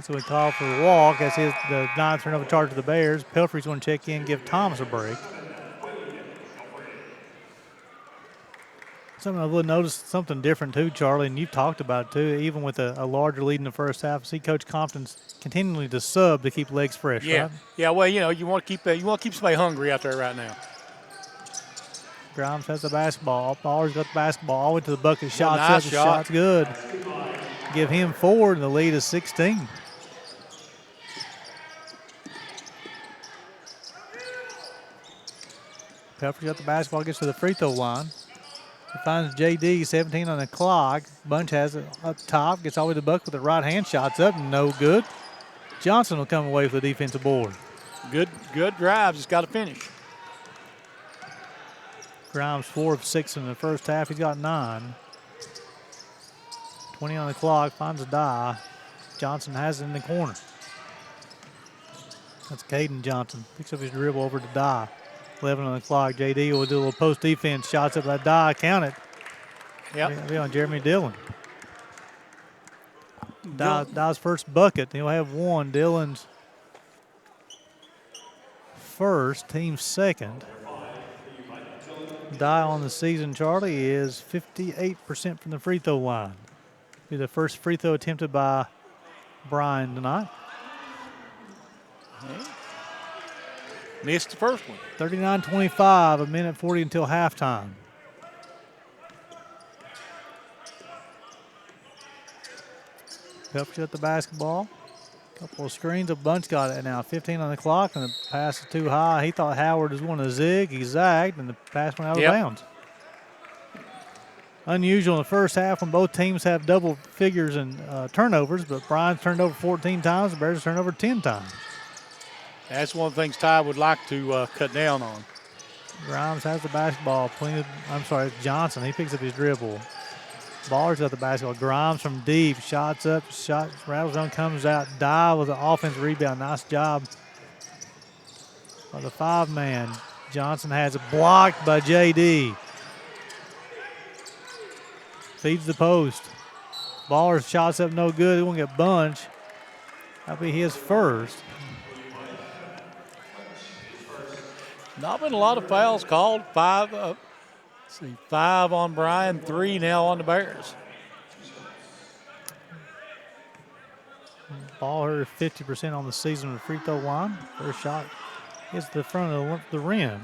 So we call for the walk. That's the 9th turnover charge to the Bears. Pelfrey's going to check in, give Thomas a break. Something I've noticed something different too, Charlie, and you've talked about it too. Even with a larger lead in the first half, I see Coach Compton's continually to sub to keep legs fresh. Yeah, right? yeah. Well, you know, you want to keep somebody hungry out there right now. Grimes has the basketball. Ballers got the basketball all the way to the bucket. Shots nice up, shot. shots good. Give him 4, and the lead is 16. Pepper got the basketball, gets to the free throw line. He finds JD, 17 on the clock. Bunch has it up top, gets all the way to the bucket with the right hand. Shots up, no good. Johnson will come away with the defensive board. Good drives. He's got to finish. Grimes 4 of 6 in the first half. He's got 9. 20 on the clock, finds a die. Johnson has it in the corner. That's Caden Johnson. Picks up his dribble over to Die. 11 on the clock. JD will do a little post defense. Shots up that die. Count it. Yep. Be on Jeremy Dillon. Dye's first bucket. He'll have one. Dillon's first, team second. Dye on the season, Charlie, is 58% from the free throw line. Be the first free throw attempted by Bryan tonight. Missed the first one. 39-25, a minute 40 until halftime. Helps you at the basketball. Couple of screens. A bunch got it now. 15 on the clock, and the pass is too high. He thought Howard was going to zig. He zagged, and the pass went out of bounds. Unusual in the first half when both teams have double figures in turnovers, but Bryan's turned over 14 times. The Bears turned over 10 times. That's one of the things Ty would like to cut down on. Grimes has the basketball. Johnson. He picks up his dribble. Baller's got the basketball. Grimes from deep. Shots up. Rattles on, comes out. Dye with the offensive rebound. Nice job by the 5-man. Johnson has it blocked by JD. Feeds the post. Baller's shots up no good. He won't get bunch. That'll be his first. Not been a lot of fouls called. Five on Bryan, 3 now on the Bears. Baller 50% on the season with the free throw line. First shot hits the front of the rim.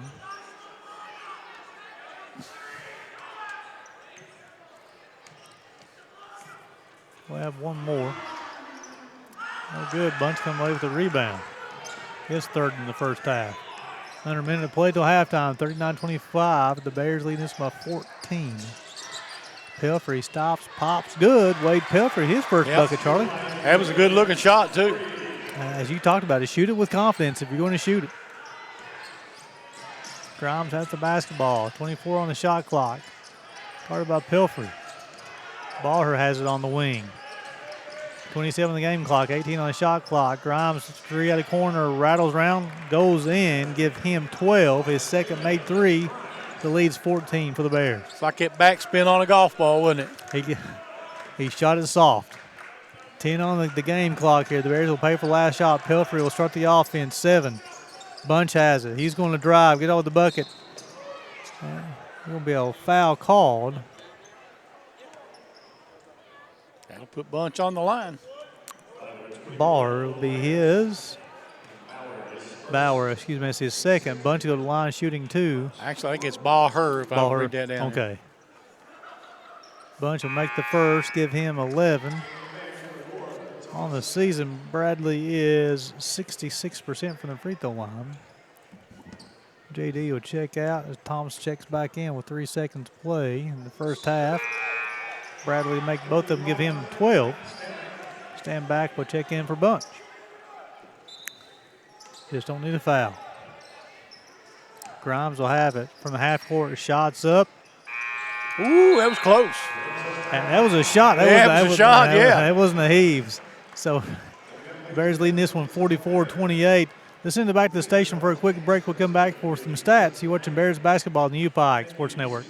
We'll have one more. No good. Bunch come away with the rebound. His third in the first half. Under a minute to play till halftime. 39-25. The Bears leading this by 14. Pelfrey stops, pops, good. Wade Pelfrey, his first bucket, Charlie. That was a good-looking shot, too. As you talked about, shoot it with confidence if you're going to shoot it. Grimes has the basketball. 24 on the shot clock. Guarded by Pelfrey. Baller has it on the wing. 27 on the game clock, 18 on the shot clock. Grimes, 3 out of corner, rattles around, goes in, give him 12. His second made 3. The lead's 14 for the Bears. It's like that backspin on a golf ball, wasn't it? He shot it soft. 10 on the game clock here. The Bears will pay for the last shot. Pelfrey will start the offense. 7. Bunch has it. He's going to drive, get out with the bucket. There's going to be a foul called. That'll put Bunch on the line. Baller will be his. It's his second. Bunch will go to the line shooting 2. Actually, I think it's Baller if I read that down. Okay. Bunch will make the first, give him 11. On the season, Bradley is 66% from the free throw line. JD will check out as Thomas checks back in with 3 seconds to play in the first half. Bradley make both of them, give him 12. Stand back, we'll check in for Bunch. Just don't need a foul. Grimes will have it from the half court. Shots up. Ooh, that was close. That was a shot. That was a shot. That wasn't a heaves. So Bears leading this one 44-28. Let's send it back to the station for a quick break. We'll come back for some stats. You're watching Bears basketball on the UPI Sports Network.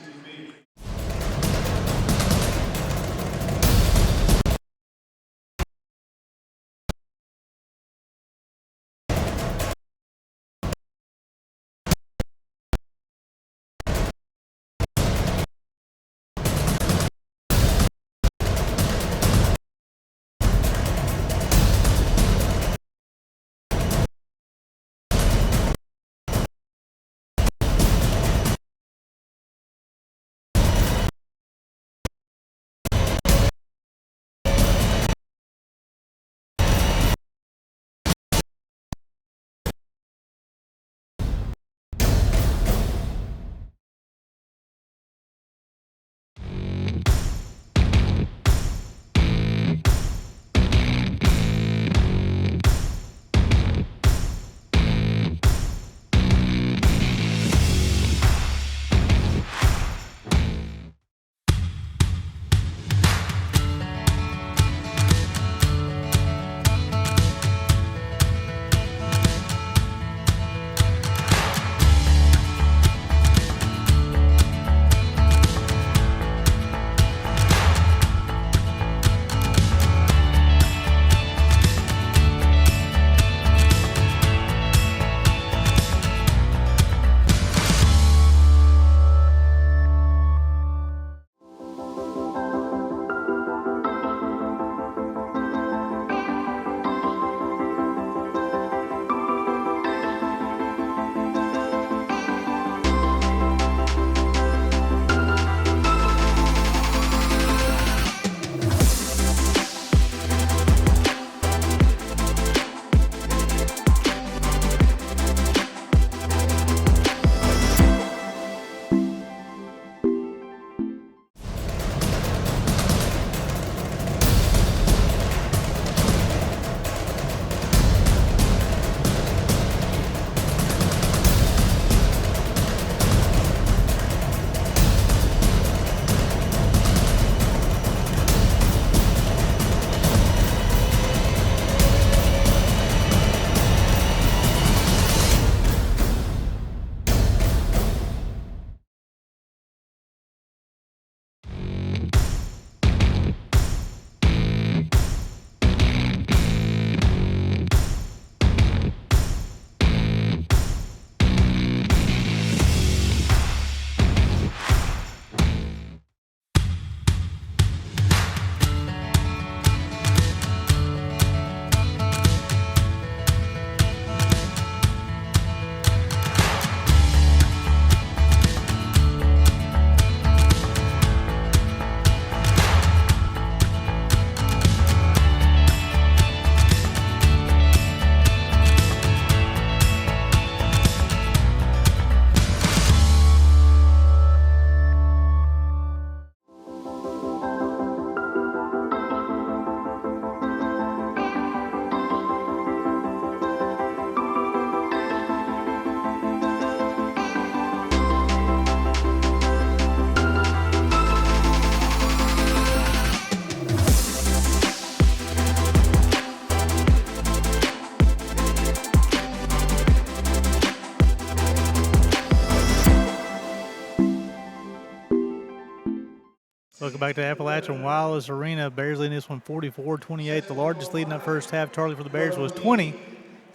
Welcome back to Appalachian Wireless Arena. Bears leading this one 44-28. The largest lead in that first half, Charlie, for the Bears was 20.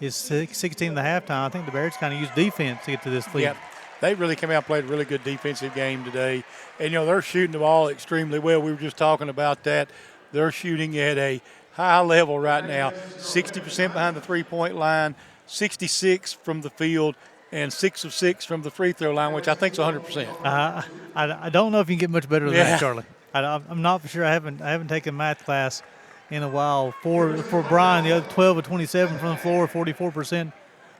It's 16 at the halftime. I think the Bears kind of used defense to get to this lead. Yeah, they really came out and played a really good defensive game today. And, they're shooting the ball extremely well. We were just talking about that. They're shooting at a high level right now. 60% behind the three-point line, 66 from the field, and 6 of 6 from the free throw line, which I think is 100%. I don't know if you can get much better than that, Charlie. I'm not for sure. I haven't taken math class in a while. For Bryan, the other 12 of 27 from the floor, 44%,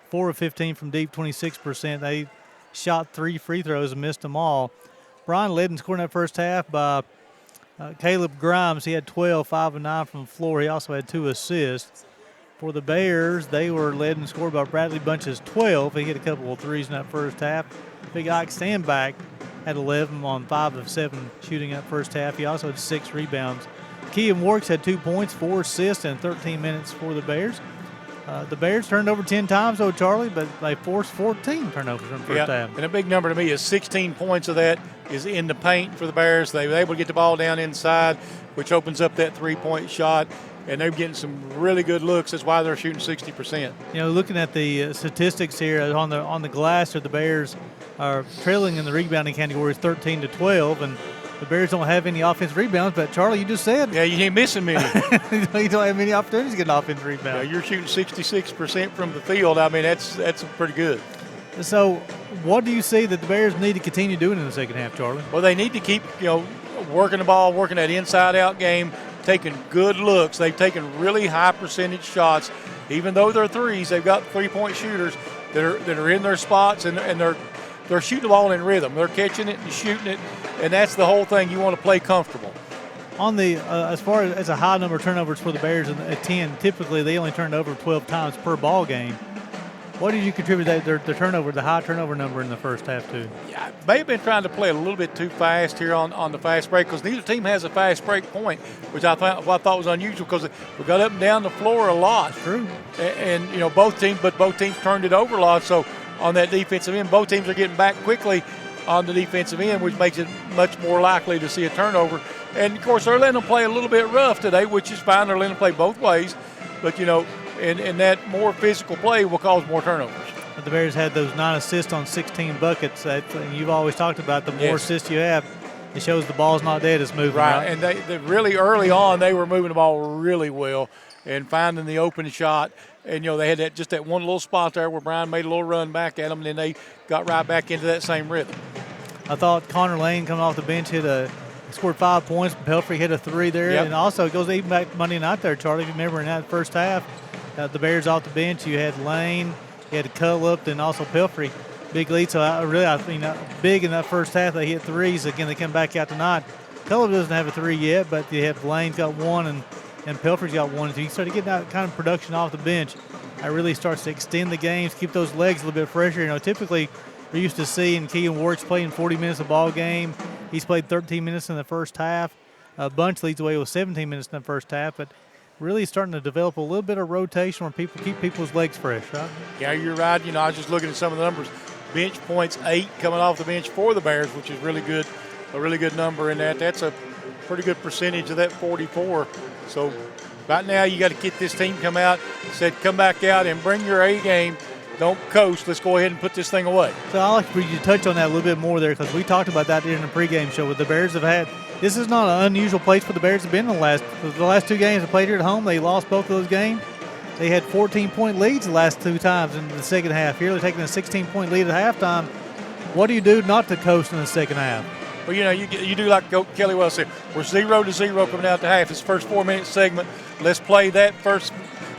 4 of 15 from deep, 26%. They shot 3 free throws and missed them all. Bryan led in scoring that first half by Caleb Grimes. He had 12, 5 of 9 from the floor. He also had 2 assists. For the Bears, they were led and scored by Bradley Bunch's 12. He hit a couple of threes in that first half. Big Ike Standback had 11 on 5 of 7 shooting in that first half. He also had 6 rebounds. Keegan Works had 2 points, 4 assists, and 13 minutes for the Bears. The Bears turned over 10 times, though, Charlie, but they forced 14 turnovers in the first half. And a big number to me is 16 points of that is in the paint for the Bears. They were able to get the ball down inside, which opens up that three-point shot. And they're getting some really good looks. That's why they're shooting 60%. Looking at the statistics here on the glass, the Bears are trailing in the rebounding categories 13-12, and the Bears don't have any offensive rebounds. But Charlie, you just said, yeah, you ain't missing many. You don't have many opportunities to get an offensive rebound. Yeah, you're shooting 66% from the field. I mean, that's pretty good. So, what do you see that the Bears need to continue doing in the second half, Charlie? Well, they need to keep working the ball, working that inside-out game. Taking good looks. They've taken really high percentage shots. Even though they're threes, they've got three-point shooters that are in their spots, and they're shooting the ball in rhythm. They're catching it and shooting it, and that's the whole thing. You want to play comfortable. On the as far as a high number of turnovers for the Bears at 10, typically they only turned over 12 times per ball game. What did you contribute that the high turnover number in the first half to? Yeah, they've been trying to play a little bit too fast here on the fast break because neither team has a fast break point, which I thought was unusual because we got up and down the floor a lot. True. And both teams turned it over a lot. So on that defensive end, both teams are getting back quickly on the defensive end, which makes it much more likely to see a turnover. And of course, they're letting them play a little bit rough today, which is fine. They're letting them play both ways, but and that more physical play will cause more turnovers. The Bears had those 9 assists on 16 buckets. And you've always talked about the more assists you have, it shows the ball's not dead, it's moving. Right, and they really early on, they were moving the ball really well and finding the open shot. And, they had that one little spot there where Bryan made a little run back at them, and then they got right back into that same rhythm. I thought Connor Lane coming off the bench scored 5 points. Pelfrey hit a 3 there. Yep. And also it goes even back Monday night there, Charlie. If you remember in that first half, the Bears off the bench, you had Lane, you had Cullup, and also Pelfrey. Big lead. So I think big in that first half. They hit threes. Again, they come back out tonight. Cullup doesn't have a 3 yet, but you have Lane's got 1 and Pelfrey's got 1. So you start to get that kind of production off the bench. It really starts to extend the games, keep those legs a little bit fresher. Typically we're used to seeing Keegan Works playing 40 minutes a ball game. He's played 13 minutes in the first half. Bunch leads away with 17 minutes in the first half, but really starting to develop a little bit of rotation where people keep people's legs fresh, right? Yeah, you're right. I was just looking at some of the numbers. Bench points 8 coming off the bench for the Bears, which is really good, a really good number in that. That's a pretty good percentage of that 44. So right now you got to get this team come back out and bring your A game. Don't coast. Let's go ahead and put this thing away. So I'd like for you to touch on that a little bit more there because we talked about that in the pregame show with the Bears have had. This is not an unusual place for the Bears to have been in the last 2 games they played here at home. They lost both of those games. They had 14-point leads the last 2 times in the second half. Here they're taking a 16-point lead at halftime. What do you do not to coast in the second half? Well, you do like Kelly Wells said. We're 0-0 coming out to half. It's the first 4-minute segment. Let's play that first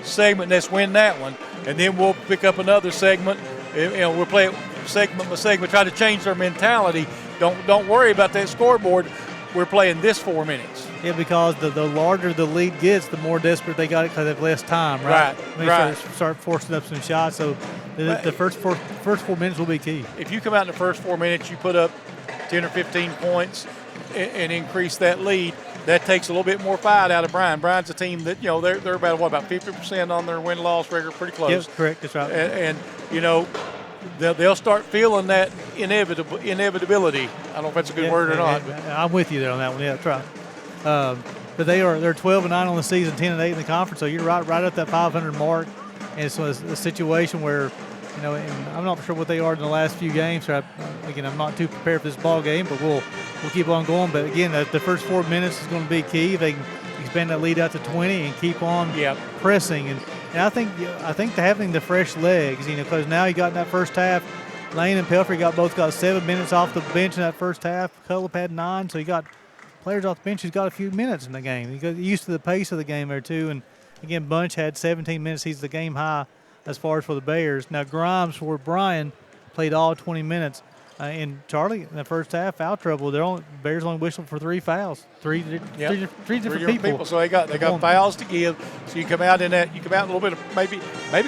segment. Let's win that one, and then we'll pick up another segment. We'll play it segment by segment. Try to change their mentality. Don't worry about that scoreboard. We're playing this 4 minutes. Yeah, because the larger the lead gets, the more desperate they got it because they have less time, right? Right. Start forcing up some shots. So the first 4 minutes will be key. If you come out in the first 4 minutes, you put up 10 or 15 points and increase that lead. That takes a little bit more fight out of Bryan. Bryan's a team that, they're about 50% on their win-loss record, pretty close. Yes, correct. That's right. And they'll start feeling that inevitability. I don't know if that's a good word or not. I'm with you there on that one. Yeah, try. But they're 12-9 on the season, 10-8 in the conference. So you're right at that 500 mark, and it's a situation where, and I'm not sure what they are in the last few games. So again, I'm not too prepared for this ball game, but we'll keep on going. But again, the first 4 minutes is going to be key. If they can expand that lead out to 20 and keep on pressing, and I think having the fresh legs, because now you got in that first half, Lane and Pelfrey both got 7 minutes off the bench in that first half. Cullip had 9, so you got players off the bench who's got a few minutes in the game. You got used to the pace of the game there too. And again, Bunch had 17 minutes. He's the game high as far as for the Bears. Now Grimes for Bryan played all 20 minutes. And Charlie in the first half, foul trouble. Bears only whistled for 3 fouls. Three different people. So they got fouls to give. So you come out in that. You come out a little bit of maybe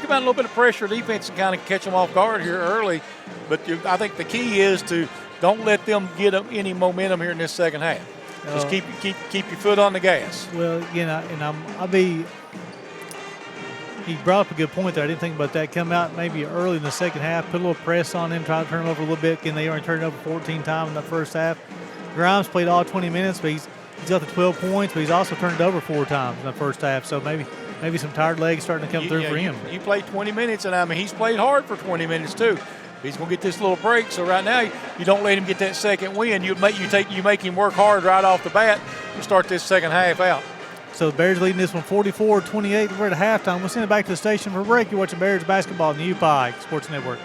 come out a little bit of pressure defense and kind of catch them off guard here early. But I think the key is to don't let them get any momentum here in this second half. Just keep your foot on the gas. Well, he brought up a good point there. I didn't think about that. Come out maybe early in the second half, put a little press on them, try to turn them over a little bit. And they only turned it over 14 times in the first half. Grimes played all 20 minutes, but he's got the 12 points, but he's also turned it over 4 times in the first half. So maybe some tired legs starting to come through for him. You played 20 minutes, and he's played hard for 20 minutes too. He's going to get this little break. So right now, you don't let him get that second win. You make him work hard right off the bat and start this second half out. So the Bears leading this one 44-28. We're at halftime. We'll send it back to the station for a break. You're watching Bears basketball on the UPI Sports Network.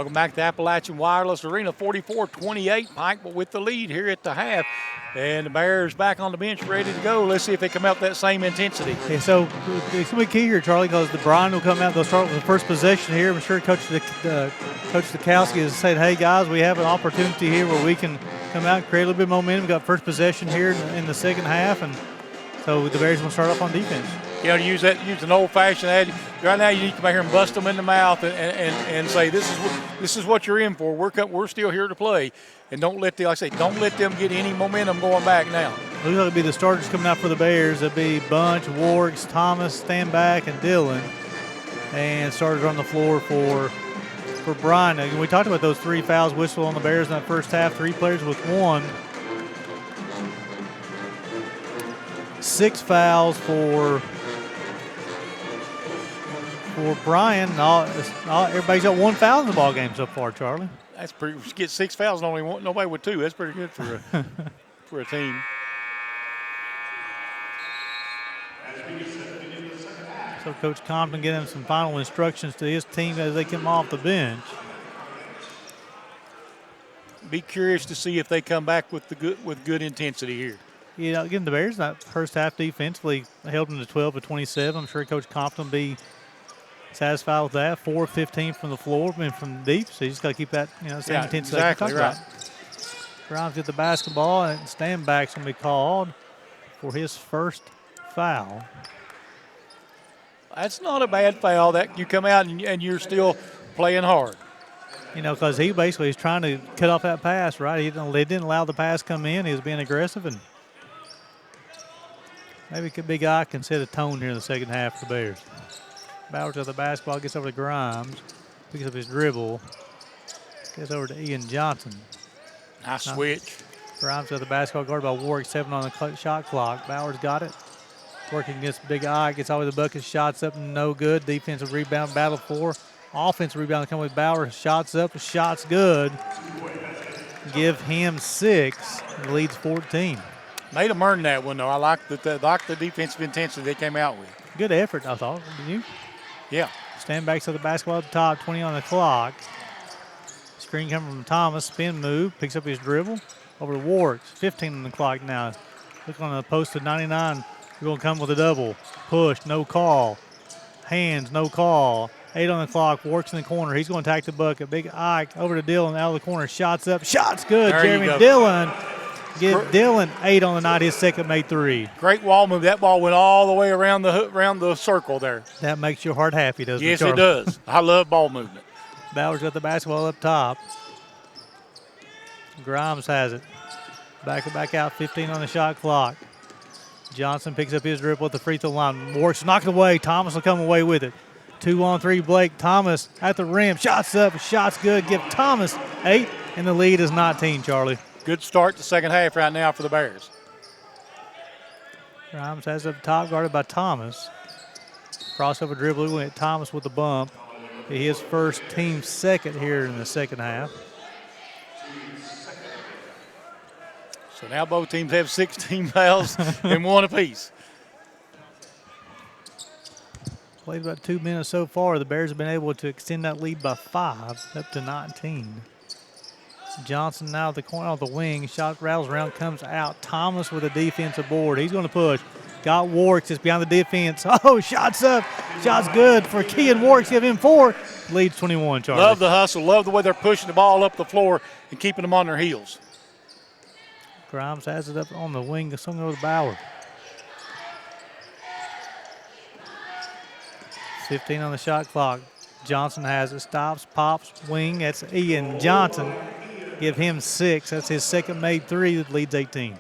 Welcome back to Appalachian Wireless Arena, 44-28, Pikeville with the lead here at the half. And the Bears back on the bench ready to go. Let's see if they come out with that same intensity. Yeah, so it's going to be key here, Charlie, because the Bryan will come out. They'll start with the first possession here. I'm sure Coach Dukowski has said, hey, guys, we have an opportunity here where we can come out and create a little bit of momentum. We got first possession here in the second half, and so the Bears will start off on defense. You know, use an old-fashioned adage. Right now, you need to come out here and bust them in the mouth and say, this is what you're in for. We're still here to play, and don't let them get any momentum going back now. Looks like it'll be the starters coming out for the Bears. It'll be Bunch, Warks, Thomas, Standback, and Dillon, and starters on the floor for Bryan. Again, we talked about those 3 fouls whistled on the Bears in that first half. 3 players with 1. 6 fouls for Bryan. Everybody's got 1 foul in the ball game so far, Charlie. That's pretty. You get 6 fouls and nobody with 2. That's pretty good for for a team. So Coach Compton getting some final instructions to his team as they come off the bench. Be curious to see if they come back with good intensity here. You know, again, the Bears that first half defensively held them to 12-27. I'm sure Coach Compton will be satisfied with that. 4 of 15 from the floor and from deep, so you just got to keep that same intensity. Exactly right. Grimes get the basketball, and Standback's going to be called for his first foul. That's not a bad foul. That you come out and you're still playing hard. You know, because he basically is trying to cut off that pass, right? They didn't allow the pass to come in. He was being aggressive, and maybe a big guy can set a tone here in the second half for the Bears. Bowers got the basketball, gets over to Grimes, picks up his dribble, gets over to Ian Johnson. Nice switch. Grimes got the basketball, guarded by Warwick, 7 on the shot clock. Bowers got it. Working against Big Eye, gets all the bucket, shots up, no good. Defensive rebound, battle for. Offensive rebound coming with Bowers, shots up, shots good. Give him 6, and leads 14. Made them earn that one, though. I like the defensive intensity they came out with. Good effort, I thought. Did you? Yeah. Standbacks to the basketball at the top, 20 on the clock. Screen coming from Thomas, spin move, picks up his dribble. Over to Warks, 15 on the clock now. Look on the post to 99. We're going to come with a double. Push, no call. Hands, no call. 8 on the clock, Warks in the corner. He's going to attack the bucket. Big Ike over to Dillon, out of the corner. Shots up, shots good. There Jeremy Dillon. Give Dillon 8 on the night, his second made 3. Great wall move. That ball went all the way around the circle there. That makes your heart happy, doesn't it, Yes, Charlie? it does. I love ball movement. Bowers got the basketball up top. Grimes has it. Back out, 15 on the shot clock. Johnson picks up his dribble at the free throw line. Warwick's knocked away. Thomas will come away with it. 2-on-3 Blake. Thomas at the rim. Shots up. Shots good. Give Thomas 8, and the lead is 19, Charlie. Good start to second half right now for the Bears. Grimes has it up top, guarded by Thomas. Crossover dribble. Went Thomas with the bump. His first, team second here in the second half. So now both teams have 16 fouls and 1 apiece. Played about 2 minutes so far. The Bears have been able to extend that lead by 5 up to 19. Johnson now at the corner of the wing. Shot rattles around, comes out. Thomas with a defensive board. He's going to push. Got Warwick just behind the defense. Oh, shots up. Shots good for Kean Warwick. Give him 4. Leads 21, Charlie. Love the hustle. Love the way they're pushing the ball up the floor and keeping them on their heels. Grimes has it up on the wing. Swung over to Bauer. 15 on the shot clock. Johnson has it. Stops, pops, wing. That's Ian Johnson. Give him 6. That's his second made 3. That leads 18.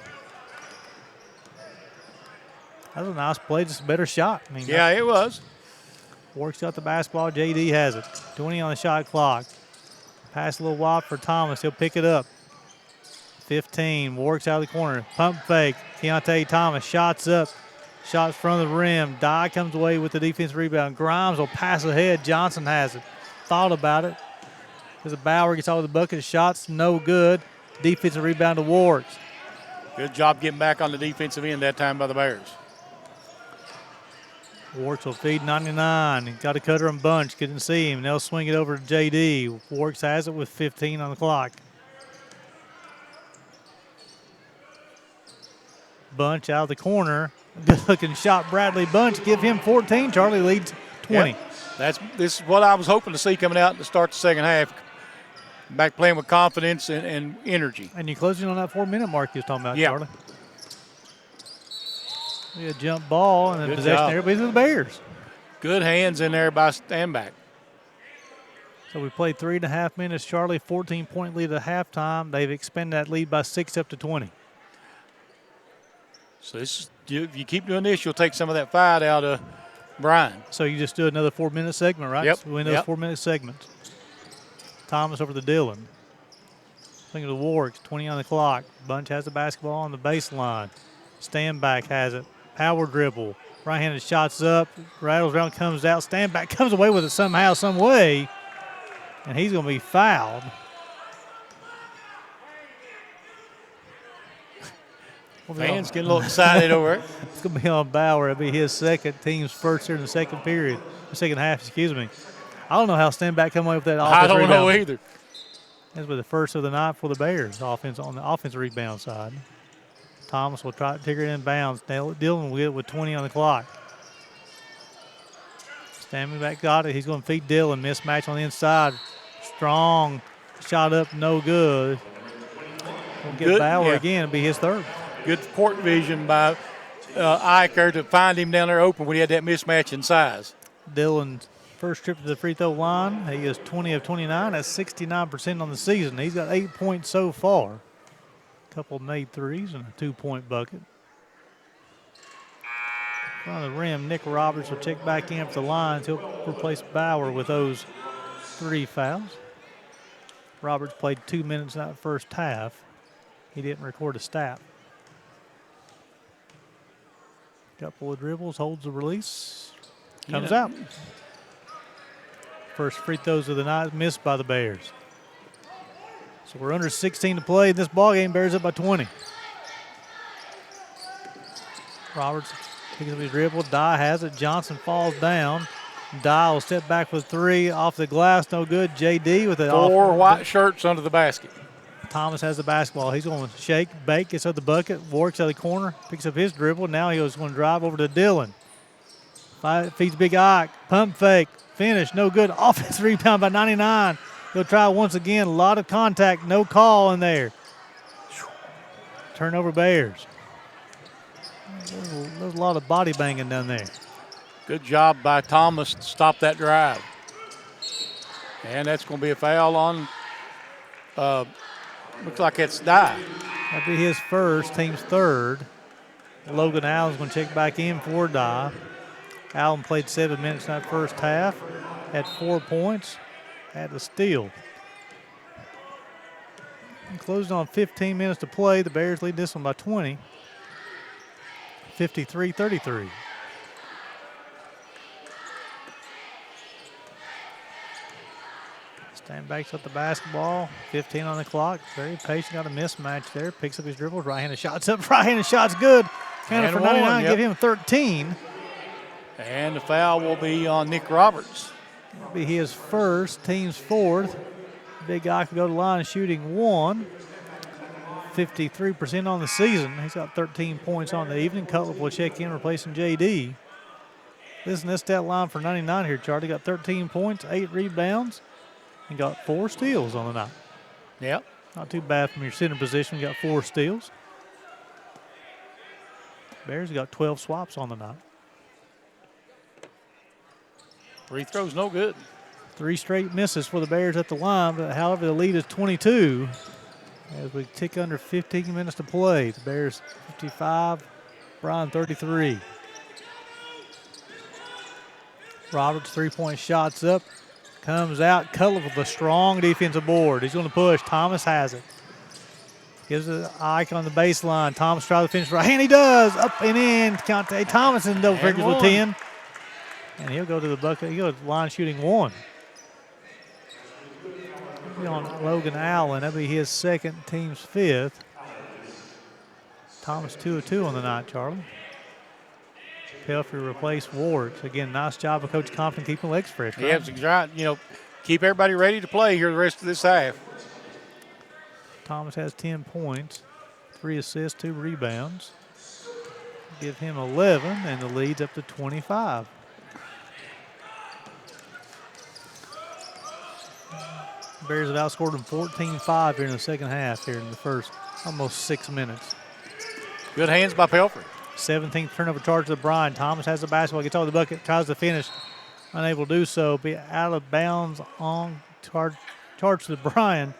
That was a nice play. Just a better shot. I mean, yeah, it was. Works out the basketball. JD has it. 20 on the shot clock. Pass a little wide for Thomas. He'll pick it up. 15. Works out of the corner. Pump fake. Keontae Thomas. Shots up. Shots from the rim. Dye comes away with the defensive rebound. Grimes will pass ahead. Johnson has it. Thought about it. Because Bauer gets all the bucket. Shots no good. Defensive rebound to Warks. Good job getting back on the defensive end that time by the Bears. Warks will feed 99. He's got a cutter and bunch. Couldn't see him. They'll swing it over to JD. Warks has it with 15 on the clock. Bunch out of the corner. Good looking shot, Bradley Bunch. Give him 14. Charlie leads 20. Yep. This is what I was hoping to see coming out to start the second half. Back playing with confidence and energy. And you're closing on that 4-minute mark you was talking about, Charlie. A jump ball and then possession there by the Bears. Good hands in there by Standback. So we played 3.5 minutes, Charlie. 14-point lead at halftime. They've expanded that lead by 6 up to 20. So if you keep doing this, you'll take some of that fight out of Bryan. So you just do another 4-minute segment, right? Yep. So we win those 4-minute segments. Thomas over to Dillon. Swing to the Warks, 20 on the clock. Bunch has the basketball on the baseline. Standback has it. Power dribble. Right-handed shots up. Rattles around, comes out. Standback comes away with it somehow, some way. And he's going to be fouled. Fans getting a little excited over it. It's going to be on Bauer. It'll be his team's first here in the second period. The second half, excuse me. I don't know how Standback come away with that offensive rebound. I don't know either. This was the first of the night for the Bears offense on the offensive rebound side. Thomas will try to take it in bounds. Dillon will get it with 20 on the clock. Standback got it. He's going to feed Dillon. Mismatch on the inside. Strong shot up, no good. We'll get Bauer again. It'll be his third. Good court vision by Eicher to find him down there open when he had that mismatch in size. Dillon's first trip to the free throw line. He is 20 of 29. That's 69% on the season. He's got 8 points so far. Couple made threes and a 2-point bucket. On the rim, Nick Roberts will check back in for the Lions. He'll replace Bauer with those 3 fouls. Roberts played 2 minutes in that first half. He didn't record a stat. Couple of dribbles, holds the release, comes out. First free throws of the night missed by the Bears. So we're under 16 to play. This ball game, Bears up by 20. Roberts picks up his dribble. Dye has it. Johnson falls down. Dye will step back with 3 off the glass. No good. JD with it. 4 white shirts under the basket. Thomas has the basketball. He's going to shake, bake, gets up the bucket, works out of the corner, picks up his dribble. Now he was going to drive over to Dillon. Feeds Big Ike. Pump fake. Finish. No good. Offensive rebound by 99. He'll try once again. A lot of contact. No call in there. Turnover Bears. There's a lot of body banging down there. Good job by Thomas to stop that drive. And that's going to be a foul on, looks like it's Dye. That'll be his first, team's third. Logan Allen's going to check back in for Dye. Allen played 7 minutes in that first half, had 4 points, had a steal. And closing on 15 minutes to play. The Bears lead this one by 20, 53-33. Standback's at the basketball, 15 on the clock. Very patient, got a mismatch there. Picks up his dribbles, right-handed shots up, right-handed shots good. Counted for 99, give him 13. And the foul will be on Nick Roberts. That'll be his first, team's fourth. Big guy could go to the line shooting 1. 53% on the season. He's got 13 points on the evening. Cutler will check in, replacing JD. Listen to this stat line for 99 here, Charlie. Got 13 points, 8 rebounds, and got 4 steals on the night. Yep. Not too bad from your center position. Got 4 steals. Bears got 12 swaps on the night. Free throws no good. 3 straight misses for the Bears at the line, but however, the lead is 22 as we tick under 15 minutes to play. The Bears 55, Bryan 33. Roberts 3-point shots up, comes out. Cutler with a strong defensive board. He's going to push. Thomas has it. Gives it Ike on the baseline. Thomas tries to finish right hand. He does. Up and in. Conte Thomas in double figures with 10. And he'll go to the bucket. He'll go to the line shooting 1. On Logan Allen. That'll be his second, team's 5th. Thomas 2 of 2 on the night, Charlie. Pelfrey replaced Ward. Again, nice job of Coach Compton keeping legs fresh. Right? Yeah, he's trying, keep everybody ready to play here the rest of this half. Thomas has 10 points, 3 assists, 2 rebounds. Give him 11, and the lead's up to 25. Bears have outscored them 14-5 here in the second half, here in the first almost 6 minutes. Good hands by Pelfrey. 17th turnover charge to Bryan. Thomas has the basketball, gets over the bucket, tries to finish. Unable to do so. Be out of bounds on charge to Bryan.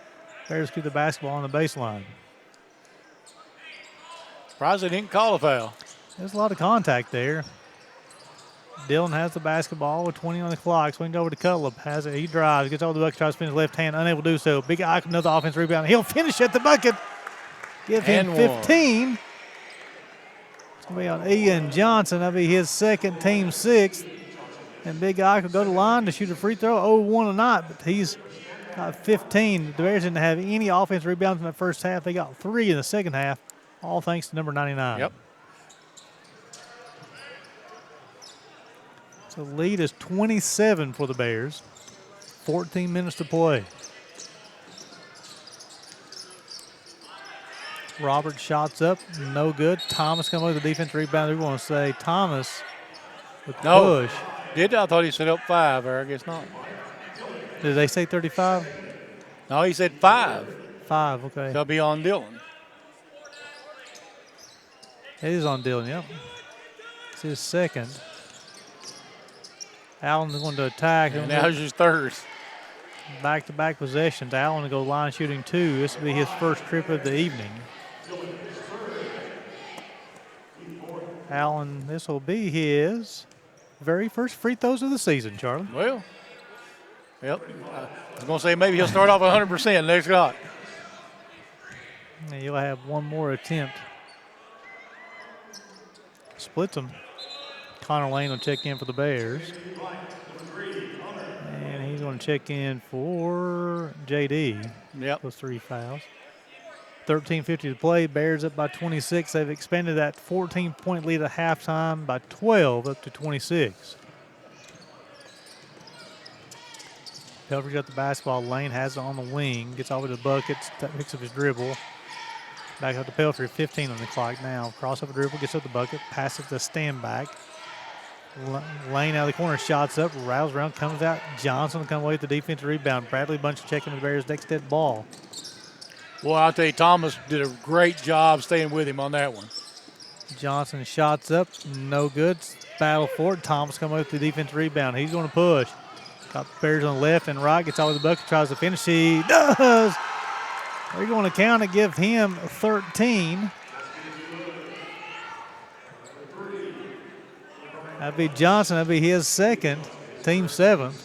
Bears keep the basketball on the baseline. Surprised they didn't call a foul. There's a lot of contact there. Dillon has the basketball with 20 on the clock. Swings over to Cutlip. Has it. He drives. Gets over the bucket. Tries to finish left hand. Unable to do so. Big Ike, another offensive rebound. He'll finish at the bucket. Give him 15. It's going to be on Ian Johnson. That'll be his second, team sixth. And Big Ike will go to the line to shoot a free throw. 0-1 tonight, but he's got 15. The Bears didn't have any offensive rebounds in the first half. They got 3 in the second half, all thanks to number 99. Yep. So the lead is 27 for the Bears. 14 minutes to play. Robert shots up, no good. Thomas coming with the defense rebound. We want to say Thomas with the push. I thought he said up 5, or I guess not. Did they say 35? No, he said 5. 5, okay. That'll be on Dillon. It is on Dillon, yep. It's his second. Allen's going to attack. And now his third. Back-to-back possessions. Allen to go line shooting 2. This will be his first trip of the evening. Allen, this will be his very first free throws of the season, Charlie. Well, yep. I was going to say maybe he'll start off 100% next shot. And you'll have one more attempt. Splits them. Connor Lane will check in for the Bears. And he's going to check in for JD. Yep. Those 3 fouls. 13:50 to play. Bears up by 26. They've expanded that 14-point lead at halftime by 12 up to 26. Pelfrey's got the basketball. Lane has it on the wing. Gets over to the buckets. Picks up his dribble. Back up to Pelfrey. 15 on the clock now. Crossover dribble. Gets up the bucket. Passes to stand back. Lane out of the corner. Shots up. Rattles around. Comes out. Johnson will come away with the defensive rebound. Bradley Bunch checking the Bears' next dead ball. Well, I'll tell you, Thomas did a great job staying with him on that one. Johnson shots up, no good. Battle for it. Thomas coming with the defensive rebound. He's going to push. Got the Bears on the left and right. Gets over the bucket, tries to finish. He does. They're going to count and give him 13. That'd be Johnson. That'd be his second, team 7th.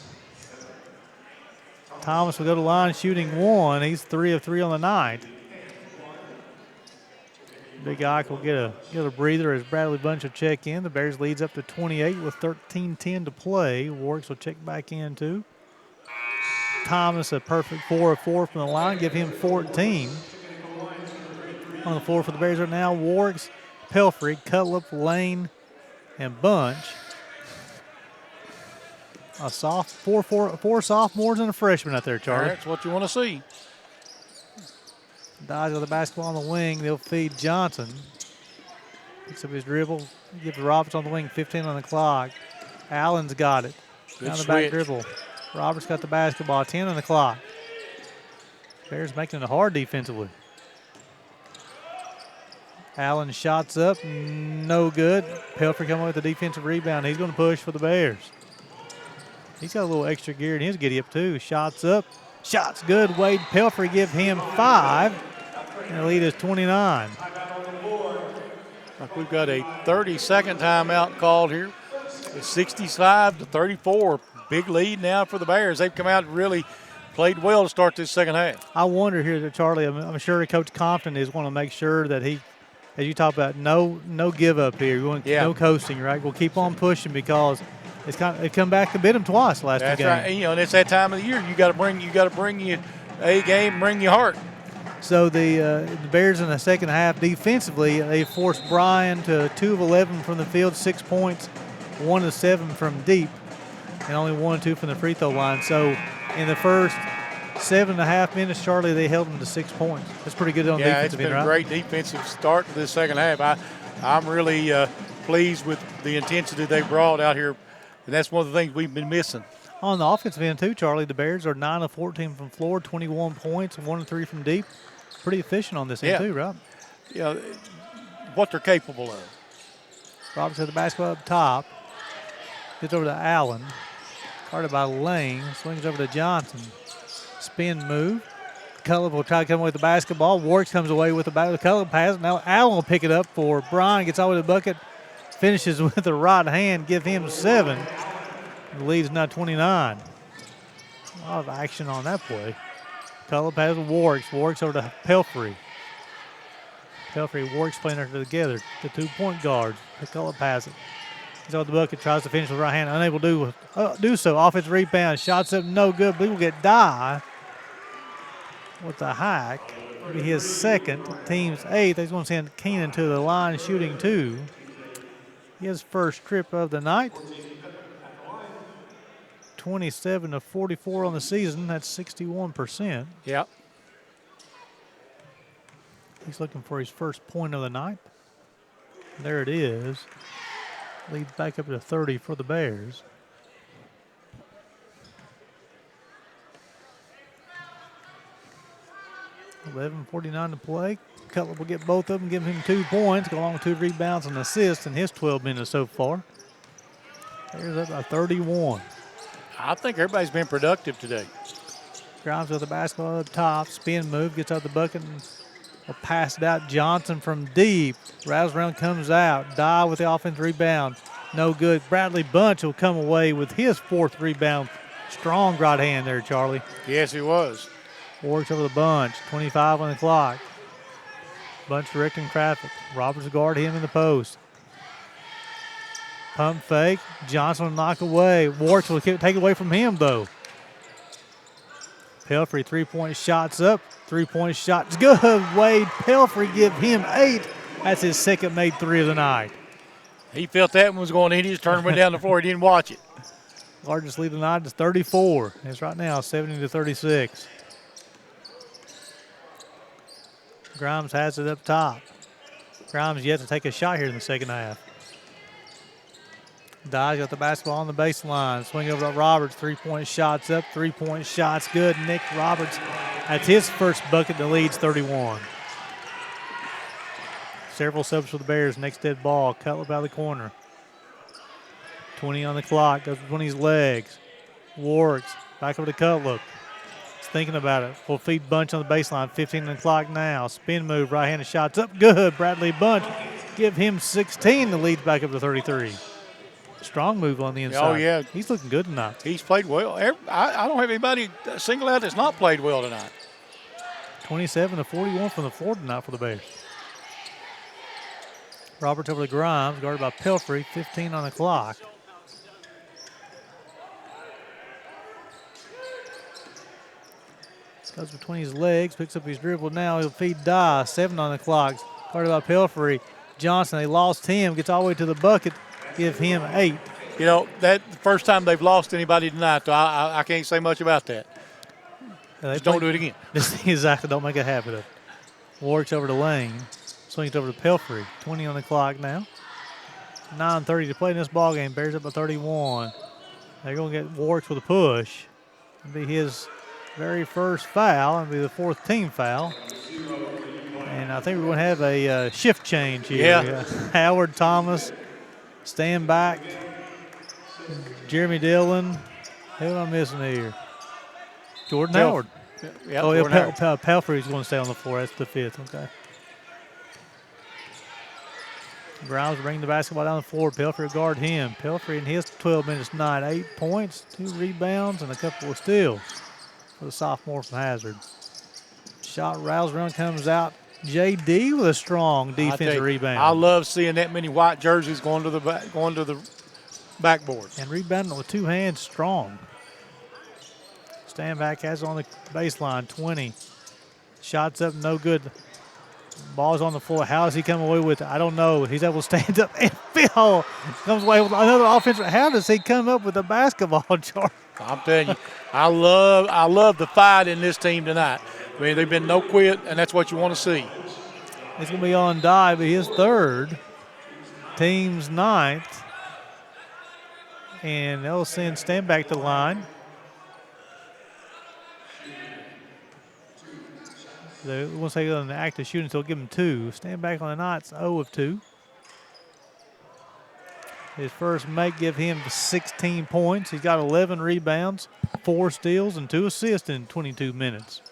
Thomas will go to line shooting 1. He's 3 of 3 on the night. Big Ike will get a breather as Bradley Bunch will check in. The Bears leads up to 28 with 13:10 to play. Warwick will check back in too. Thomas a perfect 4 of 4 from the line. Give him 14. On the floor for the Bears right now, Warwick's, Pelfrey, Cutlip, Lane, and Bunch. Four sophomores and a freshman out there, Charlie. That's what you want to see. Dodge with the basketball on the wing. They'll feed Johnson. Picks up his dribble. Gives Roberts on the wing. 15 on the clock. Allen's got it. Good Down the switch. back dribble. Roberts got the basketball. 10 on the clock. Bears making it hard defensively. Allen shots up. No good. Pelfrey coming with the defensive rebound. He's going to push for the Bears. He's got a little extra gear in his giddy-up, too. Shots up. Shots good. Wade Pelfrey give him 5. And the lead is 29. We've got a 30-second timeout called here. It's 65-34. Big lead now for the Bears. They've come out and really played well to start this second half. I wonder here, Charlie, I'm sure Coach Compton is going to make sure that he, as you talk about, no give up here. No coasting, right? We'll keep on pushing because it come back to bit them twice last That's game. right. And, and it's that time of the year. You got to bring your A game, bring your heart. So the Bears in the second half defensively, they forced Bryan to 2 of 11 from the field, 6 points, 1 of 7 from deep, and only 1 of 2 from the free throw line. So in the first 7.5 minutes, Charlie, they held them to 6 points. That's pretty good on defensive end, right? Yeah, it's been a great defensive start to this second half. I'm really pleased with the intensity they brought out here, and that's one of the things we've been missing. On the offensive end, too, Charlie, the Bears are 9 of 14 from floor, 21 points, 1 of 3 from deep. Pretty efficient on this end, too, right? Yeah, what they're capable of. Roberts has the basketball up top. Gets over to Allen. Guarded by Lane. Swings over to Johnson. Spin move. Cullen will try to come away with the basketball. Warwick comes away with the back of the Cullen pass. Now Allen will pick it up for Bryan. Gets all the way to the bucket. Finishes with the right hand. Give him 7. The lead's now 29. A lot of action on that play. Cullen pass with Warwick. Warwick's over to Pelfrey. Pelfrey and Warwick's playing together. The 2-point guards. Cullen pass it. He's on the bucket. Tries to finish with the right hand. Unable to do so. Offensive rebound. Shots up. No good. But he will get Dye with the hack. It'll be his second. Team's 8th. He's going to send Keenan to the line shooting 2. His first trip of the night. 27 of 44 on the season. That's 61%. Yep. He's looking for his first point of the night. There it is. Leads back up to 30 for the Bears. $11:49 to play. Cutler will get both of them, give him 2 points, go along with 2 rebounds and assists in his 12 minutes so far. Bears up by 31. I think everybody's been productive today. Grimes with the basketball up top. Spin move, gets out the bucket and will pass it out. Johnson from deep. Rattles around, comes out. Dye with the offensive rebound. No good. Bradley Bunch will come away with his 4th rebound. Strong right hand there, Charlie. Yes, he was. Works over the Bunch. 25 on the clock. Bunch directing traffic. Roberts will guard him in the post. Pump fake. Johnson will knock away. Warwick will take it away from him, though. Pelfrey, 3-point shots up. 3-point shots good. Wade Pelfrey give him 8. That's his second made 3 of the night. He felt that one was going in. He just turned went down the floor. He didn't watch it. Largest lead of the night is 34. It's right now 70 to 36. Grimes has it up top. Grimes yet to take a shot here in the second half. Dye's got the basketball on the baseline. Swing over to Roberts. 3-point shots up. 3-point shots good. Nick Roberts, that's his first bucket. The lead's 31. Several subs for the Bears. Next dead ball. Cutler out of the corner. 20 on the clock. Goes between his legs. Warwick's back over to Cutler. He's thinking about it. Full feed Bunch on the baseline. 15 on the clock now. Spin move. Right-handed shots up. Good. Bradley Bunch. Give him 16. The lead's back up to 33. Strong move on the inside. Oh, yeah. He's looking good tonight. He's played well. I don't have anybody single out that's not played well tonight. 27 to 41 from the floor tonight for the Bears. Roberts over to Grimes, guarded by Pelfrey, 15 on the clock. Goes between his legs, picks up his dribble now. He'll feed Dye, 7 on the clock. Guarded by Pelfrey. Johnson, they lost him, gets all the way to the bucket, give him 8. You know, that's the first time they've lost anybody tonight, so I can't say much about that. Just don't do it again. Exactly, don't make a habit of it. Warwick's over to Lane. Swings over to Pelfrey. 20 on the clock now. 9:30 to play in this ballgame. Bears up by 31. They're going to get Warwick with a push. It'll be his very first foul. It'll be the 4th team foul. And I think we're going to have a shift change here. Yeah. Howard Thomas, stand back. Jeremy Dillon. Who am I missing here? Jordan Howard. Yeah, oh, yeah, Pelfrey's going to stay on the floor. That's the 5th. Okay. Grimes bring the basketball down the floor. Pelfrey will guard him. Pelfrey in his 12 minutes tonight, 8 points, 2 rebounds, and a couple of steals for the sophomore from Hazard. Shot rattles around, comes out. JD with a strong defensive rebound. I love seeing that many white jerseys going to the backboard. And rebounding with 2 hands strong. Stand back has it on the baseline, 20. Shots up, no good. Ball's on the floor. How does he come away with it? I don't know. He's able to stand up and Phil comes away with another offensive. How does he come up with the basketball, Charlie? I'm telling you, I love the fight in this team tonight. I mean, they've been no quit, and that's what you want to see. It's going to be on Dye, but his third, team's ninth. And they'll send stand back to the line. They won't say on the active shooting, so they'll give him 2. Stand back on the Knights, 0 of 2. His first make give him 16 points. He's got 11 rebounds, 4 steals, and 2 assists in 22 minutes.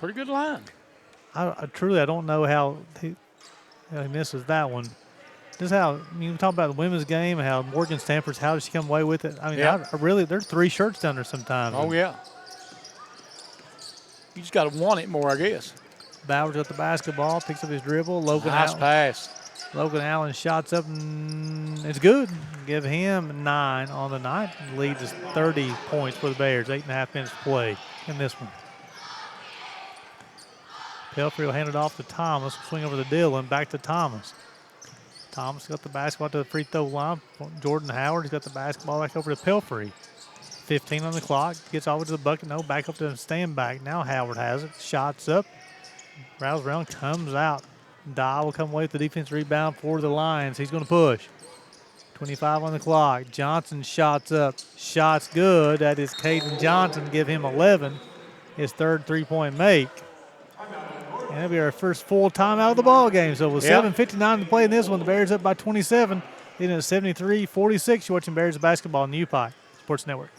Pretty good line. I truly don't know how he misses that one. This is how you talk about the women's game, how Morgan Stanford's, how does she come away with it? I mean, Yeah. I really, there's 3 shirts down there sometimes. Oh, yeah. You just got to want it more, I guess. Bowers got the basketball, picks up his dribble. Nice pass. Logan Allen shots up, and it's good. Give him 9 on the night. Leads is 30 points for the Bears. 8.5 minutes to play in this one. Pelfrey will hand it off to Thomas. Swing over to Dillon. Back to Thomas. Thomas got the basketball to the free throw line. Jordan Howard has got the basketball back over to Pelfrey. 15 on the clock. Gets all the way to the bucket. No, back up to the stand back. Now Howard has it. Shots up. Rattles around. Comes out. Dye will come away with the defense rebound for the Lions. He's going to push. 25 on the clock. Johnson shots up. Shots good. That is Caden Johnson. Give him 11. His third three-point make. And that'll be our first full timeout of the ball game. So with 7:59 to play in this one, the Bears up by 27. Leading at 73-46. You're watching Bears basketball on the UPI Sports Network.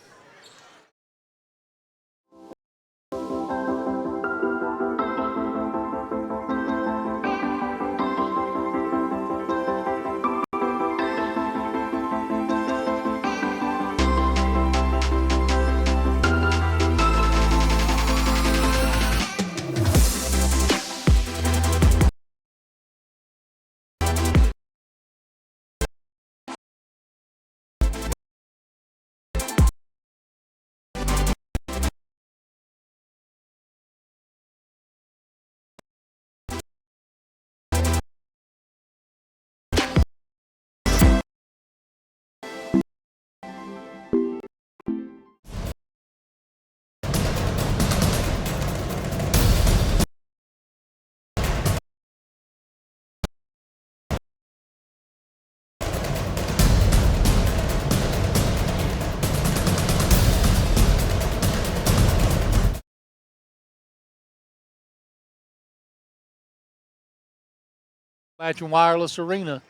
Appalachian Wireless Arena,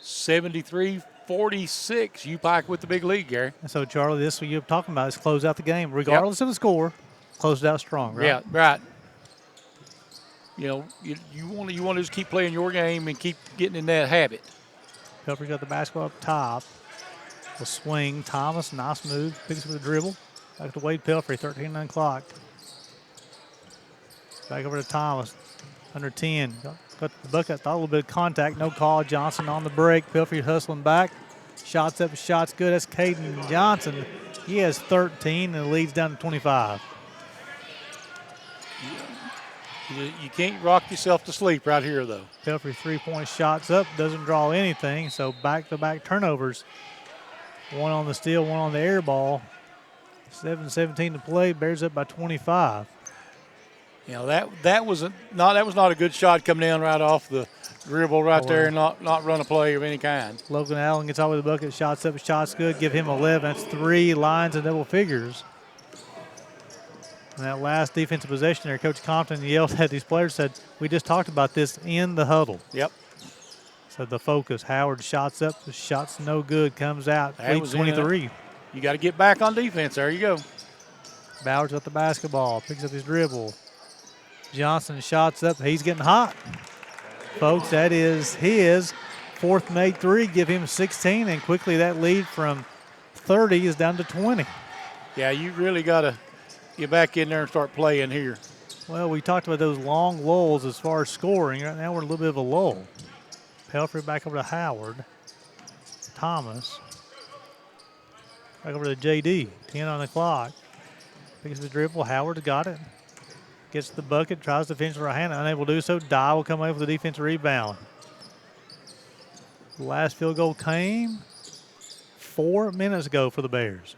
73-46. UPike with the big lead, Gary. And so, Charlie, this is what you're talking about is close out the game. Regardless of the score, close it out strong, right? Yeah, right. You know, you want to just keep playing your game and keep getting in that habit. Pelfrey got the basketball up top. Will swing. Thomas, nice move. Picks up the dribble. Back to Wade Pelfrey, 13 on the clock. Back over to Thomas. Under 10. Got the bucket. Thought a little bit of contact. No call. Johnson on the break. Pelfrey hustling back. Shots up. Shots good. That's Caden Johnson. He has 13 and leads down to 25. You can't rock yourself to sleep right here, though. Pelfrey 3-point shots up. Doesn't draw anything. So back-to-back turnovers. One on the steal, one on the air ball. 7:17 to play. Bears up by 25. You know, that was not a good shot coming down right off the dribble right there and not run a play of any kind. Logan Allen gets all the way to the bucket. Shots up, shots good. Give him 11. That's 3 lines in double figures. And that last defensive possession there, Coach Compton yelled at these players, said, we just talked about this in the huddle. Yep. So the focus, Howard shots up, the shot's no good, comes out, leads 23. You got to get back on defense. There you go. Bowers got the basketball, picks up his dribble. Johnson shots up, he's getting hot. Folks, that is his fourth made 3, give him 16, and quickly that lead from 30 is down to 20. Yeah, you really got to get back in there and start playing here. Well, we talked about those long lulls as far as scoring. Right now we're in a little bit of a lull. Pelfrey back over to Howard. Thomas. Back over to JD. 10 on the clock. Picks the dribble. Howard got it. gets the bucket, tries to finish with her hand, unable to do so. Dye will come away with the defensive rebound. The last field goal came 4 minutes ago for the Bears.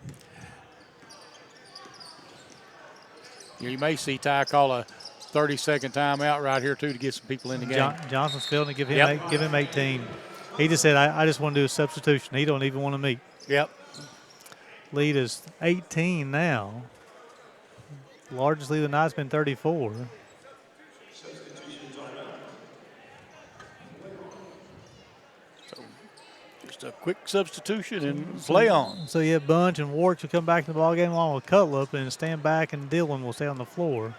You may see Ty call a 30-second timeout right here, too, to get some people in the game. Johnson's fielding, give him 18. He just said, I just want to do a substitution. He don't even want to meet. Yep. Lead is 18 now. Largest lead of the night's been 34. Just a quick substitution and play on. So you have Bunch and Warks will come back in the ballgame along with Cutlup, and stand back, and Dillon will stay on the floor.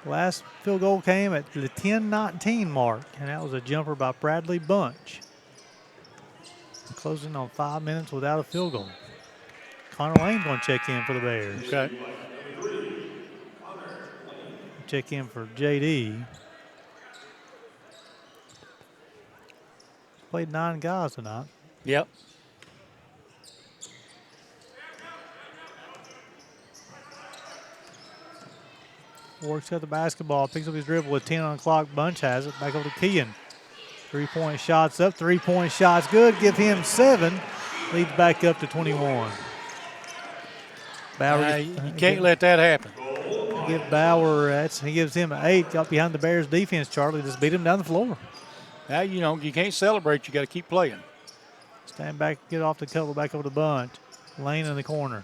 Last field goal came at the 10-19 mark, and that was a jumper by Bradley Bunch. Closing on 5 minutes without a field goal. Connor Lane's going to check in for the Bears. Okay. Check in for JD. Played 9 guys tonight. Yep. Works at the basketball, picks up his dribble with 10 on the clock. Bunch has it. Back over to Kean. 3-point shots up. 3-point shots good. Give him 7. Leads back up to 21. Bauer. You can't let that happen. Give Bauer, he gives him an 8. Got behind the Bears defense, Charlie. Just beat him down the floor. Now, you can't celebrate. You got to keep playing. Stand back, get off the couple, back over to Bunch. Lane in the corner.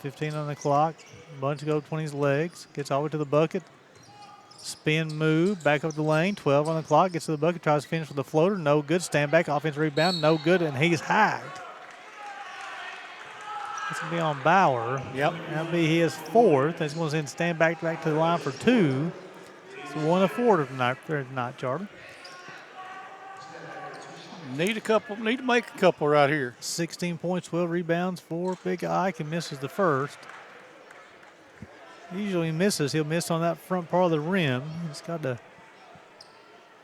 15 on the clock. Bunch go between his legs. Gets all the way to the bucket. Spin move, back up the lane. 12 on the clock. Gets to the bucket, tries to finish with a floater. No good. Stand back, offensive rebound. No good, and he's hacked. That's going to be on Bauer. Yep. That'll be his 4th. He's going to send stand back to the line for 2. It's 1 of 4 tonight, Charlie. Need to make a couple right here. 16 points, 12 rebounds for Big Ike, and misses the first. Usually he misses. He'll miss on that front part of the rim. He's got to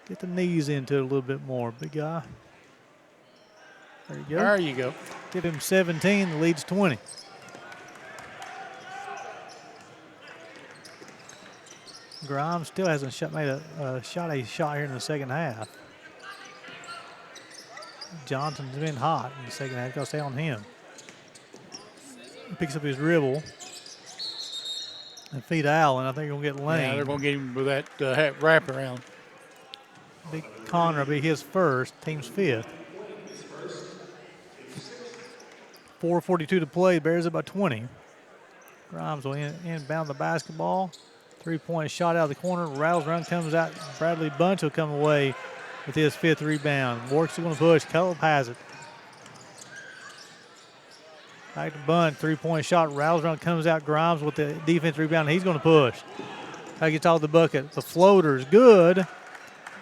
get the knees into it a little bit more. Big guy. There you go. There you go. Give him 17. The lead's 20. Grimes still hasn't made a shot here in the second half. Johnson's been hot in the second half. Got to stay on him. He picks up his dribble and feed Allen. I think they're going to get Lane. Yeah, they're going to get him with that wraparound. Big Connor will be his first, team's 5th. 4:42 to play. Bears up by 20. Grimes will inbound the basketball. 3-point shot out of the corner. Rattles around, comes out. Bradley Bunch will come away with his 5th rebound. Warks is going to push. Cullop has it. Back to Bunch. 3-point shot. Rattles around, comes out. Grimes with the defense rebound. He's going to push. He gets off the bucket. The floater's good.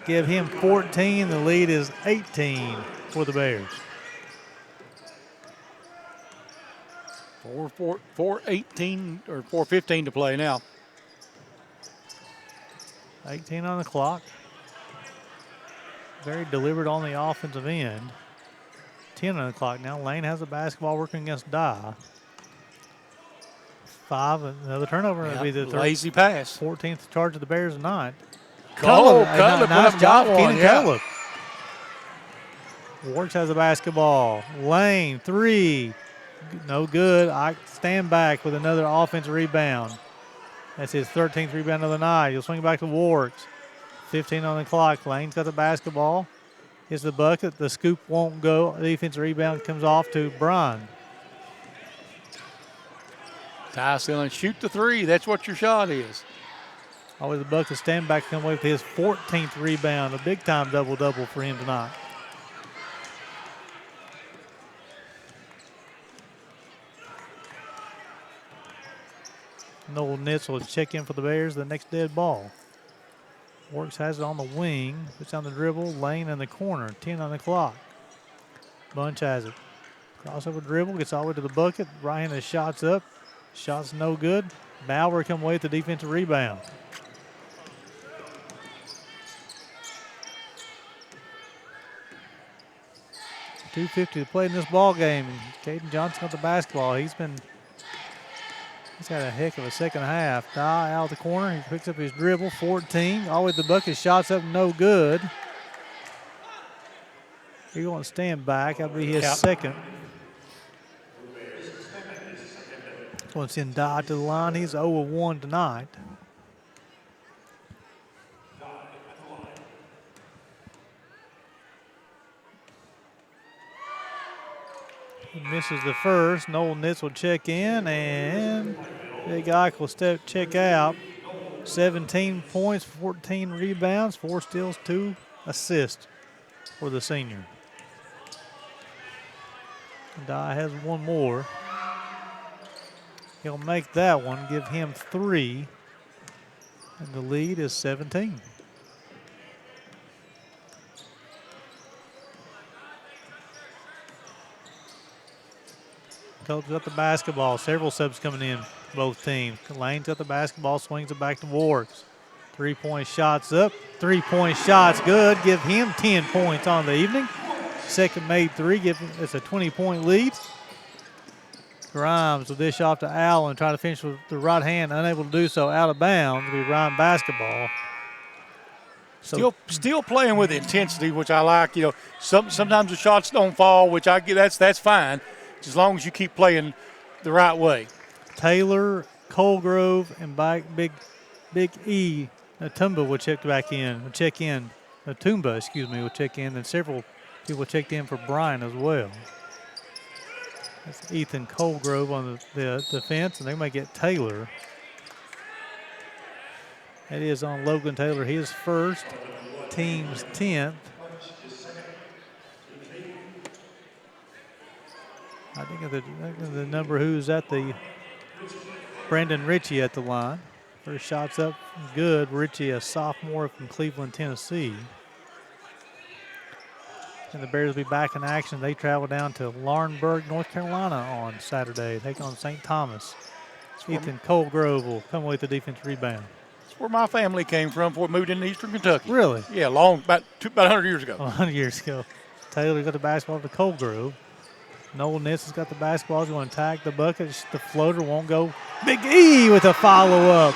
Give him 14. The lead is 18 for the Bears. 4:18 or 4:15 to play now. 18 on the clock. Very deliberate on the offensive end. 10 on the clock now. Lane has the basketball working against Dye. 5, another turnover. Yep. It'll be the Lazy pass. 14th charge of the Bears tonight. Cullop, nice job, Keenan yeah. Cullop. Warks has the basketball. Lane, 3. No good. I stand back with another offensive rebound. That's his 13th rebound of the night. He'll swing it back to Warks. 15 on the clock. Lane's got the basketball. Hits the bucket. The scoop won't go. The defensive rebound comes off to Bryan. Ty Sealing, shoot the 3. That's what your shot is. Always the bucket, stand back, come away with his 14th rebound. A big-time double-double for him tonight. Noel Nitz will check in for the Bears, the next dead ball. Works has it on the wing, puts on the dribble, Lane in the corner, 10 on the clock. Bunch has it. Crossover dribble, gets all the way to the bucket. Bryan has shots up. Shots no good. Bauer come away with the defensive rebound. $2:50 to play in this ball game. Caden Johnson got the basketball. He's been He's had a heck of a second half. Dye out of the corner. He picks up his dribble. 14. All the way to the bucket. Shots up, no good. He's going to stand back. That'll be his second. Going to send Dye to the line. He's 0-1 tonight. He misses the first. Noel Nitz will check in, and Big Ike will check out. 17 points, 14 rebounds, 4 steals, 2 assists for the senior. Dye has one more. He'll make that one, give him 3, and the lead is 17. Coach got the basketball. Several subs coming in, both teams. Lane's got the basketball, swings it back to Warks. 3-point shots up. 3-point shots good. Give him 10 points on the evening. Second made 3. It's a 20-point lead. Grimes will dish off to Allen, try to finish with the right hand, unable to do so. Out of bounds. It'll be Ryan basketball. Still playing with intensity, which I like. You know, sometimes the shots don't fall, which I get. That's fine, as long as you keep playing the right way. Taylor, Colgrove, and Big E Natumba will check back in. Will check in. Natumba, excuse me, will check in, and several people checked in for Bryan as well. That's Ethan Colgrove on the defense, and they might get Taylor. That is on Logan Taylor. He is first, team's 10th. I think of the number who's at the Brandon Ritchie at the line. First shot's up, good. Ritchie, a sophomore from Cleveland, Tennessee. And the Bears will be back in action. They travel down to Laurinburg, North Carolina on Saturday. Take on St. Thomas. Ethan Colgrove will come away with the defensive rebound. That's where my family came from before we moved into eastern Kentucky. Really? Yeah, about 100 years ago. 100 years ago. Taylor got the basketball to Colgrove. Noel Nitz has got the basketball. He's going to attack the bucket. The floater won't go. Big E with a follow-up.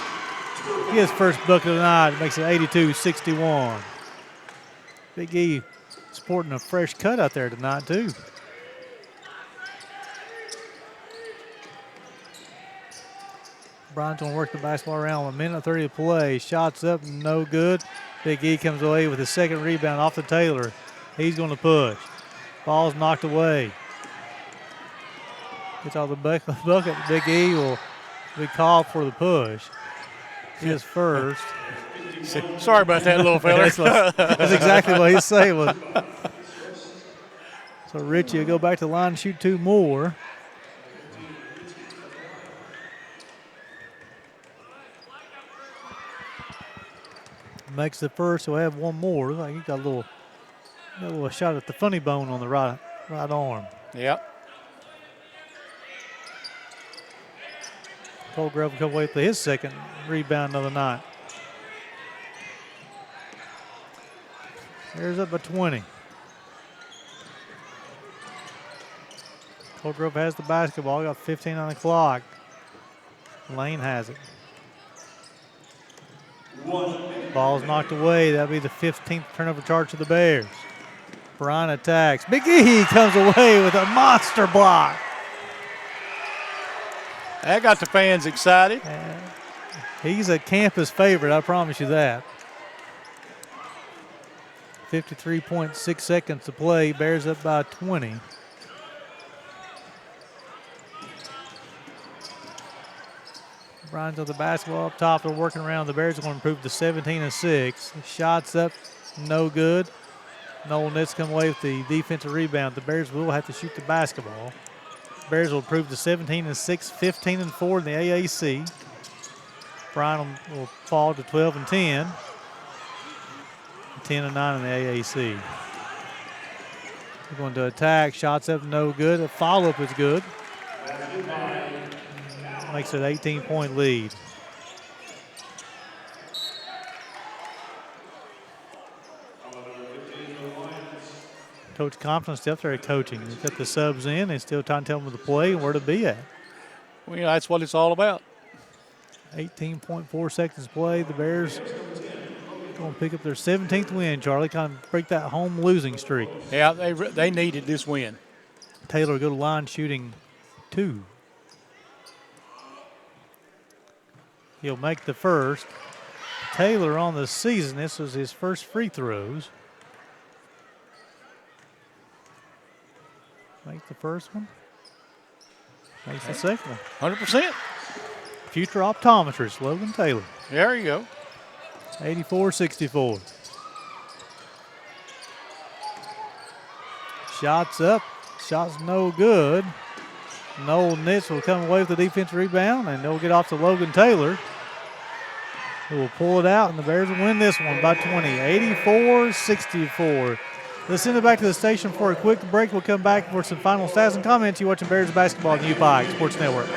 His first bucket of the night. It makes it 82-61. Big E sporting a fresh cut out there tonight, too. Bryan's going to work the basketball around with 1:30 to play. Shots up, no good. Big E comes away with his second rebound off the Taylor. He's going to push. Ball's knocked away. Gets all the bucket. Big E will be called for the push. His first. Sorry about that, little fella. That's exactly what he's saying. So Ritchie will go back to the line and shoot 2 more. Makes the first, so we'll have one more. Looks like he got a little shot at the funny bone on the right arm. Yep. Colgrove will come away with his second rebound of the night. There's up by 20. Colgrove has the basketball. Got 15 on the clock. Lane has it. Ball's knocked away. That'll be the 15th turnover charge to the Bears. Bryan attacks. Big E comes away with a monster block. That got the fans excited. He's a campus favorite, I promise you that. 53.6 seconds to play. Bears up by 20. Bryan's on the basketball up top. They're working around. The Bears are going to improve to 17-6. Shots up, no good. Noel Nitz come away with the defensive rebound. The Bears will have to shoot the basketball. Bears will improve to 17-6, 15-4 in the AAC. Bryan will fall to 12-10. 10-9 in the AAC. They're going to attack. Shots up, no good. A follow-up is good. Makes it an 18-point lead. Coach Compton still up there coaching. He's got the subs in and still trying to tell them to play and where to be at. Well, that's what it's all about. 18.4 seconds play. The Bears going to pick up their 17th win, Charlie, kind of break that home losing streak. Yeah, they needed this win. Taylor go to line shooting 2. He'll make the first. Taylor on the season, this was his first free throws. Make the first one. Makes the second one. 100%. Future optometrist, Logan Taylor. There you go. 84-64. Shots up. Shots no good. Noel Nitz will come away with the defensive rebound, and they'll get off to Logan Taylor, who will pull it out, and the Bears will win this one by 20, 84-64. Let's send it back to the station for a quick break. We'll come back for some final stats and comments. You're watching Bears basketball on UPI Sports Network.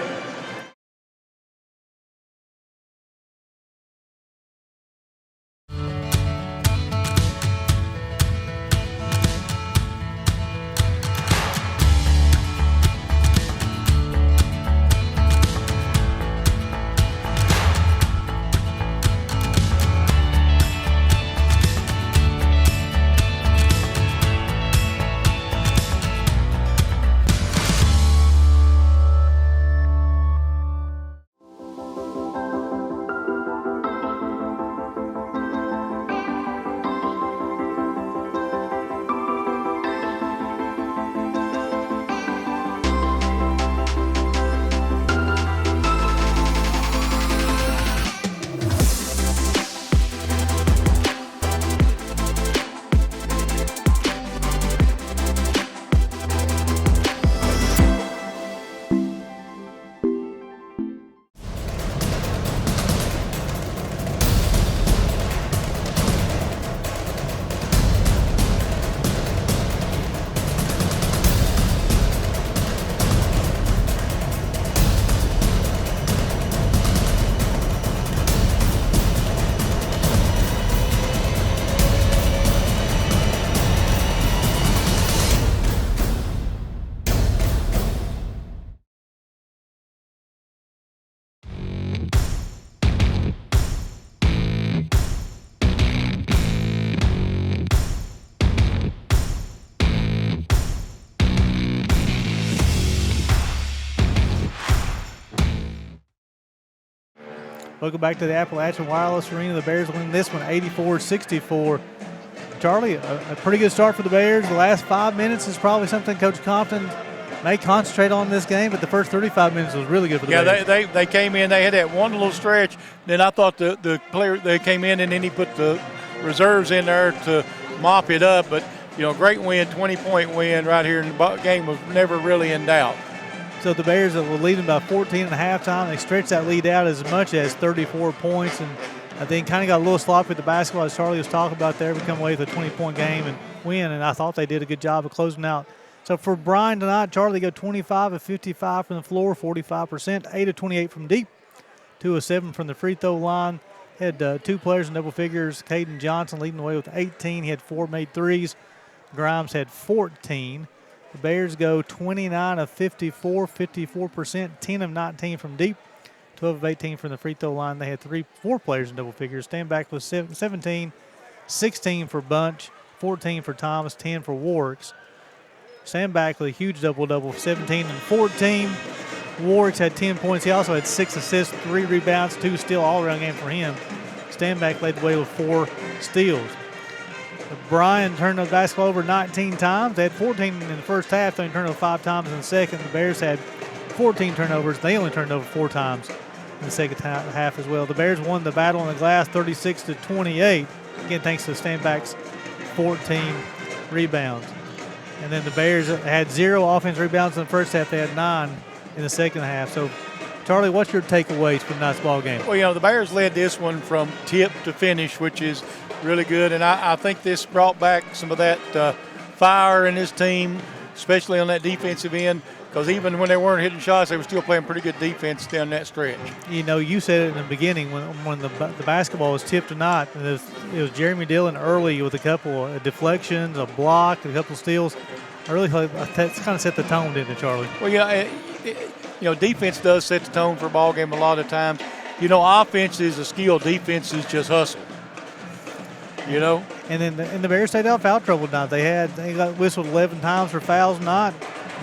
Welcome back to the Appalachian Wireless Arena. The Bears win this one 84-64. Charlie, a pretty good start for the Bears. The last 5 minutes is probably something Coach Compton may concentrate on this game, but the first 35 minutes was really good for the Bears. Yeah, they came in. They had that one little stretch. Then I thought the player, they came in, and then he put the reserves in there to mop it up. But, great win, 20-point win right here. And the game was never really in doubt. So the Bears were leading by 14 at halftime. They stretched that lead out as much as 34 points, and I think kind of got a little sloppy with the basketball, as Charlie was talking about there. We come away with a 20-point game and win, and I thought they did a good job of closing out. So for Bryan tonight, Charlie, they go 25 of 55 from the floor, 45%, 8 of 28 from deep, 2 of 7 from the free throw line. Had 2 players in double figures. Caden Johnson leading the way with 18. He had 4 made threes. Grimes had 14. The Bears go 29 of 54, 54%, 10 of 19 from deep, 12 of 18 from the free throw line. They had 4 players in double figures. Stand back was 17, 16 for Bunch, 14 for Thomas, 10 for Warwicks. Stand back with a huge double-double, 17 and 14. Warwicks had 10 points. He also had 6 assists, 3 rebounds, 2 steals, all-around game for him. Stand back led the way with 4 steals. Bryan turned the basketball over 19 times. They had 14 in the first half. They turned over 5 times in the second. The Bears had 14 turnovers. They only turned over 4 times in the second half as well. The Bears won the battle on the glass 36-28. Again, thanks to the standbacks, 14 rebounds. And then the Bears had 0 offensive rebounds in the first half. They had 9 in the second half. So, Charlie, what's your takeaways from tonight's ball game? Well, the Bears led this one from tip to finish, which is really good. And I think this brought back some of that fire in this team, especially on that defensive end, because even when they weren't hitting shots, they were still playing pretty good defense down that stretch. You said it in the beginning when the basketball was tipped tonight. It was Jeremy Dillon early with a couple of deflections, a block, a couple of steals. I really thought that's kind of set the tone, didn't it, Charlie? Well, defense does set the tone for a ball game a lot of times. offense is a skill, defense is just hustle. And then the Bears stayed out of foul trouble tonight. They got whistled 11 times for fouls tonight.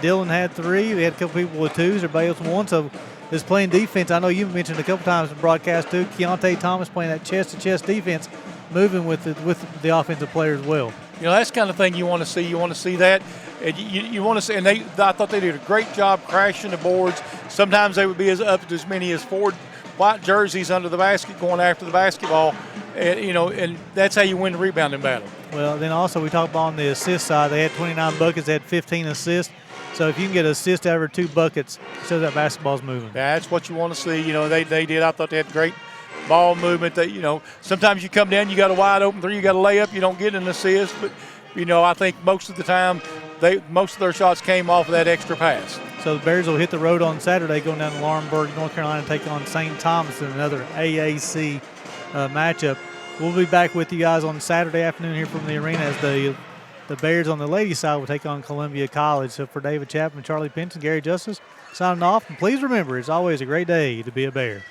Dylan had 3. We had a couple people with 2s. Everybody else with 1. So is playing defense. I know you mentioned a couple times in the broadcast too. Keontae Thomas playing that chest-to-chest defense, moving with the offensive players as well. That's the kind of thing you want to see. You want to see that. And you want to see, and I thought they did a great job crashing the boards. Sometimes they would be up to as many as 4 white jerseys under the basket going after the basketball. And that's how you win the rebounding battle. Well, then also we talked about on the assist side, they had 29 buckets, they had 15 assists. So if you can get an assist every 2 buckets, it shows that basketball's moving. That's what you want to see. They did. I thought they had great ball movement. Sometimes you come down, you got a wide open 3, you got a layup, you don't get an assist. But, I think most of the time, most of their shots came off of that extra pass. So the Bears will hit the road on Saturday going down to Laurinburg, North Carolina, and take on St. Thomas in another AAC matchup. We'll be back with you guys on Saturday afternoon here from the arena as the Bears on the ladies' side will take on Columbia College. So for David Chapman, Charlie Pinson, Gary Justice, signing off. And please remember, it's always a great day to be a Bear.